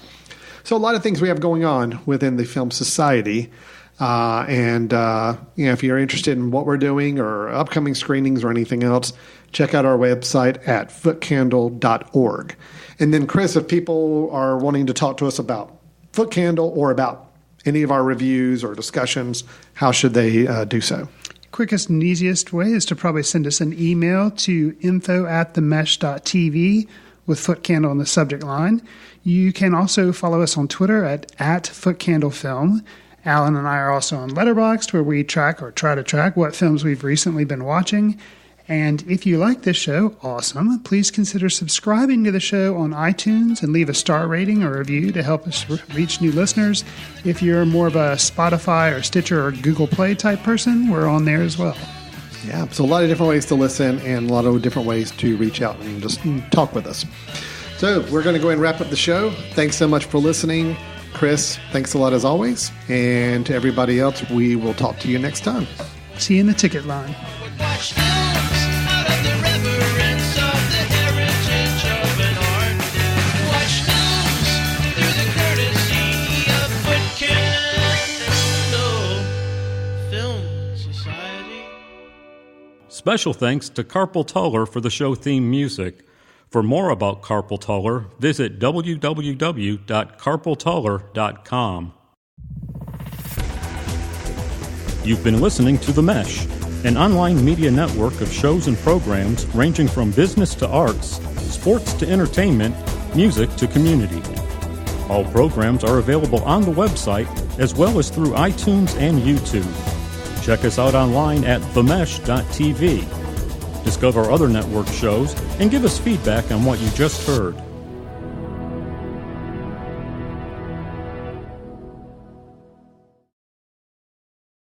So a lot of things we have going on within the Film Society. If you're interested in what we're doing or upcoming screenings or anything else, check out our website at footcandle.org. And then, Chris, if people are wanting to talk to us about Footcandle or about any of our reviews or discussions, how should they do so? quickest and easiest way is to probably send us an email to info@themesh.tv with Footcandle in the subject line. You can also follow us on Twitter at @FootcandleFilm. Alan and I are also on Letterboxd, where we track or try to track what films we've recently been watching. And if you like this show, awesome. Please consider subscribing to the show on iTunes and leave a star rating or review to help us reach new listeners. If you're more of a Spotify or Stitcher or Google Play type person, we're on there as well. Yeah, so a lot of different ways to listen and a lot of different ways to reach out and just talk with us. So we're going to go ahead and wrap up the show. Thanks so much for listening. Chris, thanks a lot as always. And to everybody else, we will talk to you next time. See you in the ticket line. Special thanks to Carpal Tuller for the show theme music. For more about Carpal Tuller, visit www.carpaltuller.com. You've been listening to The Mesh, an online media network of shows and programs ranging from business to arts, sports to entertainment, music to community. All programs are available on the website as well as through iTunes and YouTube. Check us out online at themesh.tv. Discover other network shows and give us feedback on what you just heard.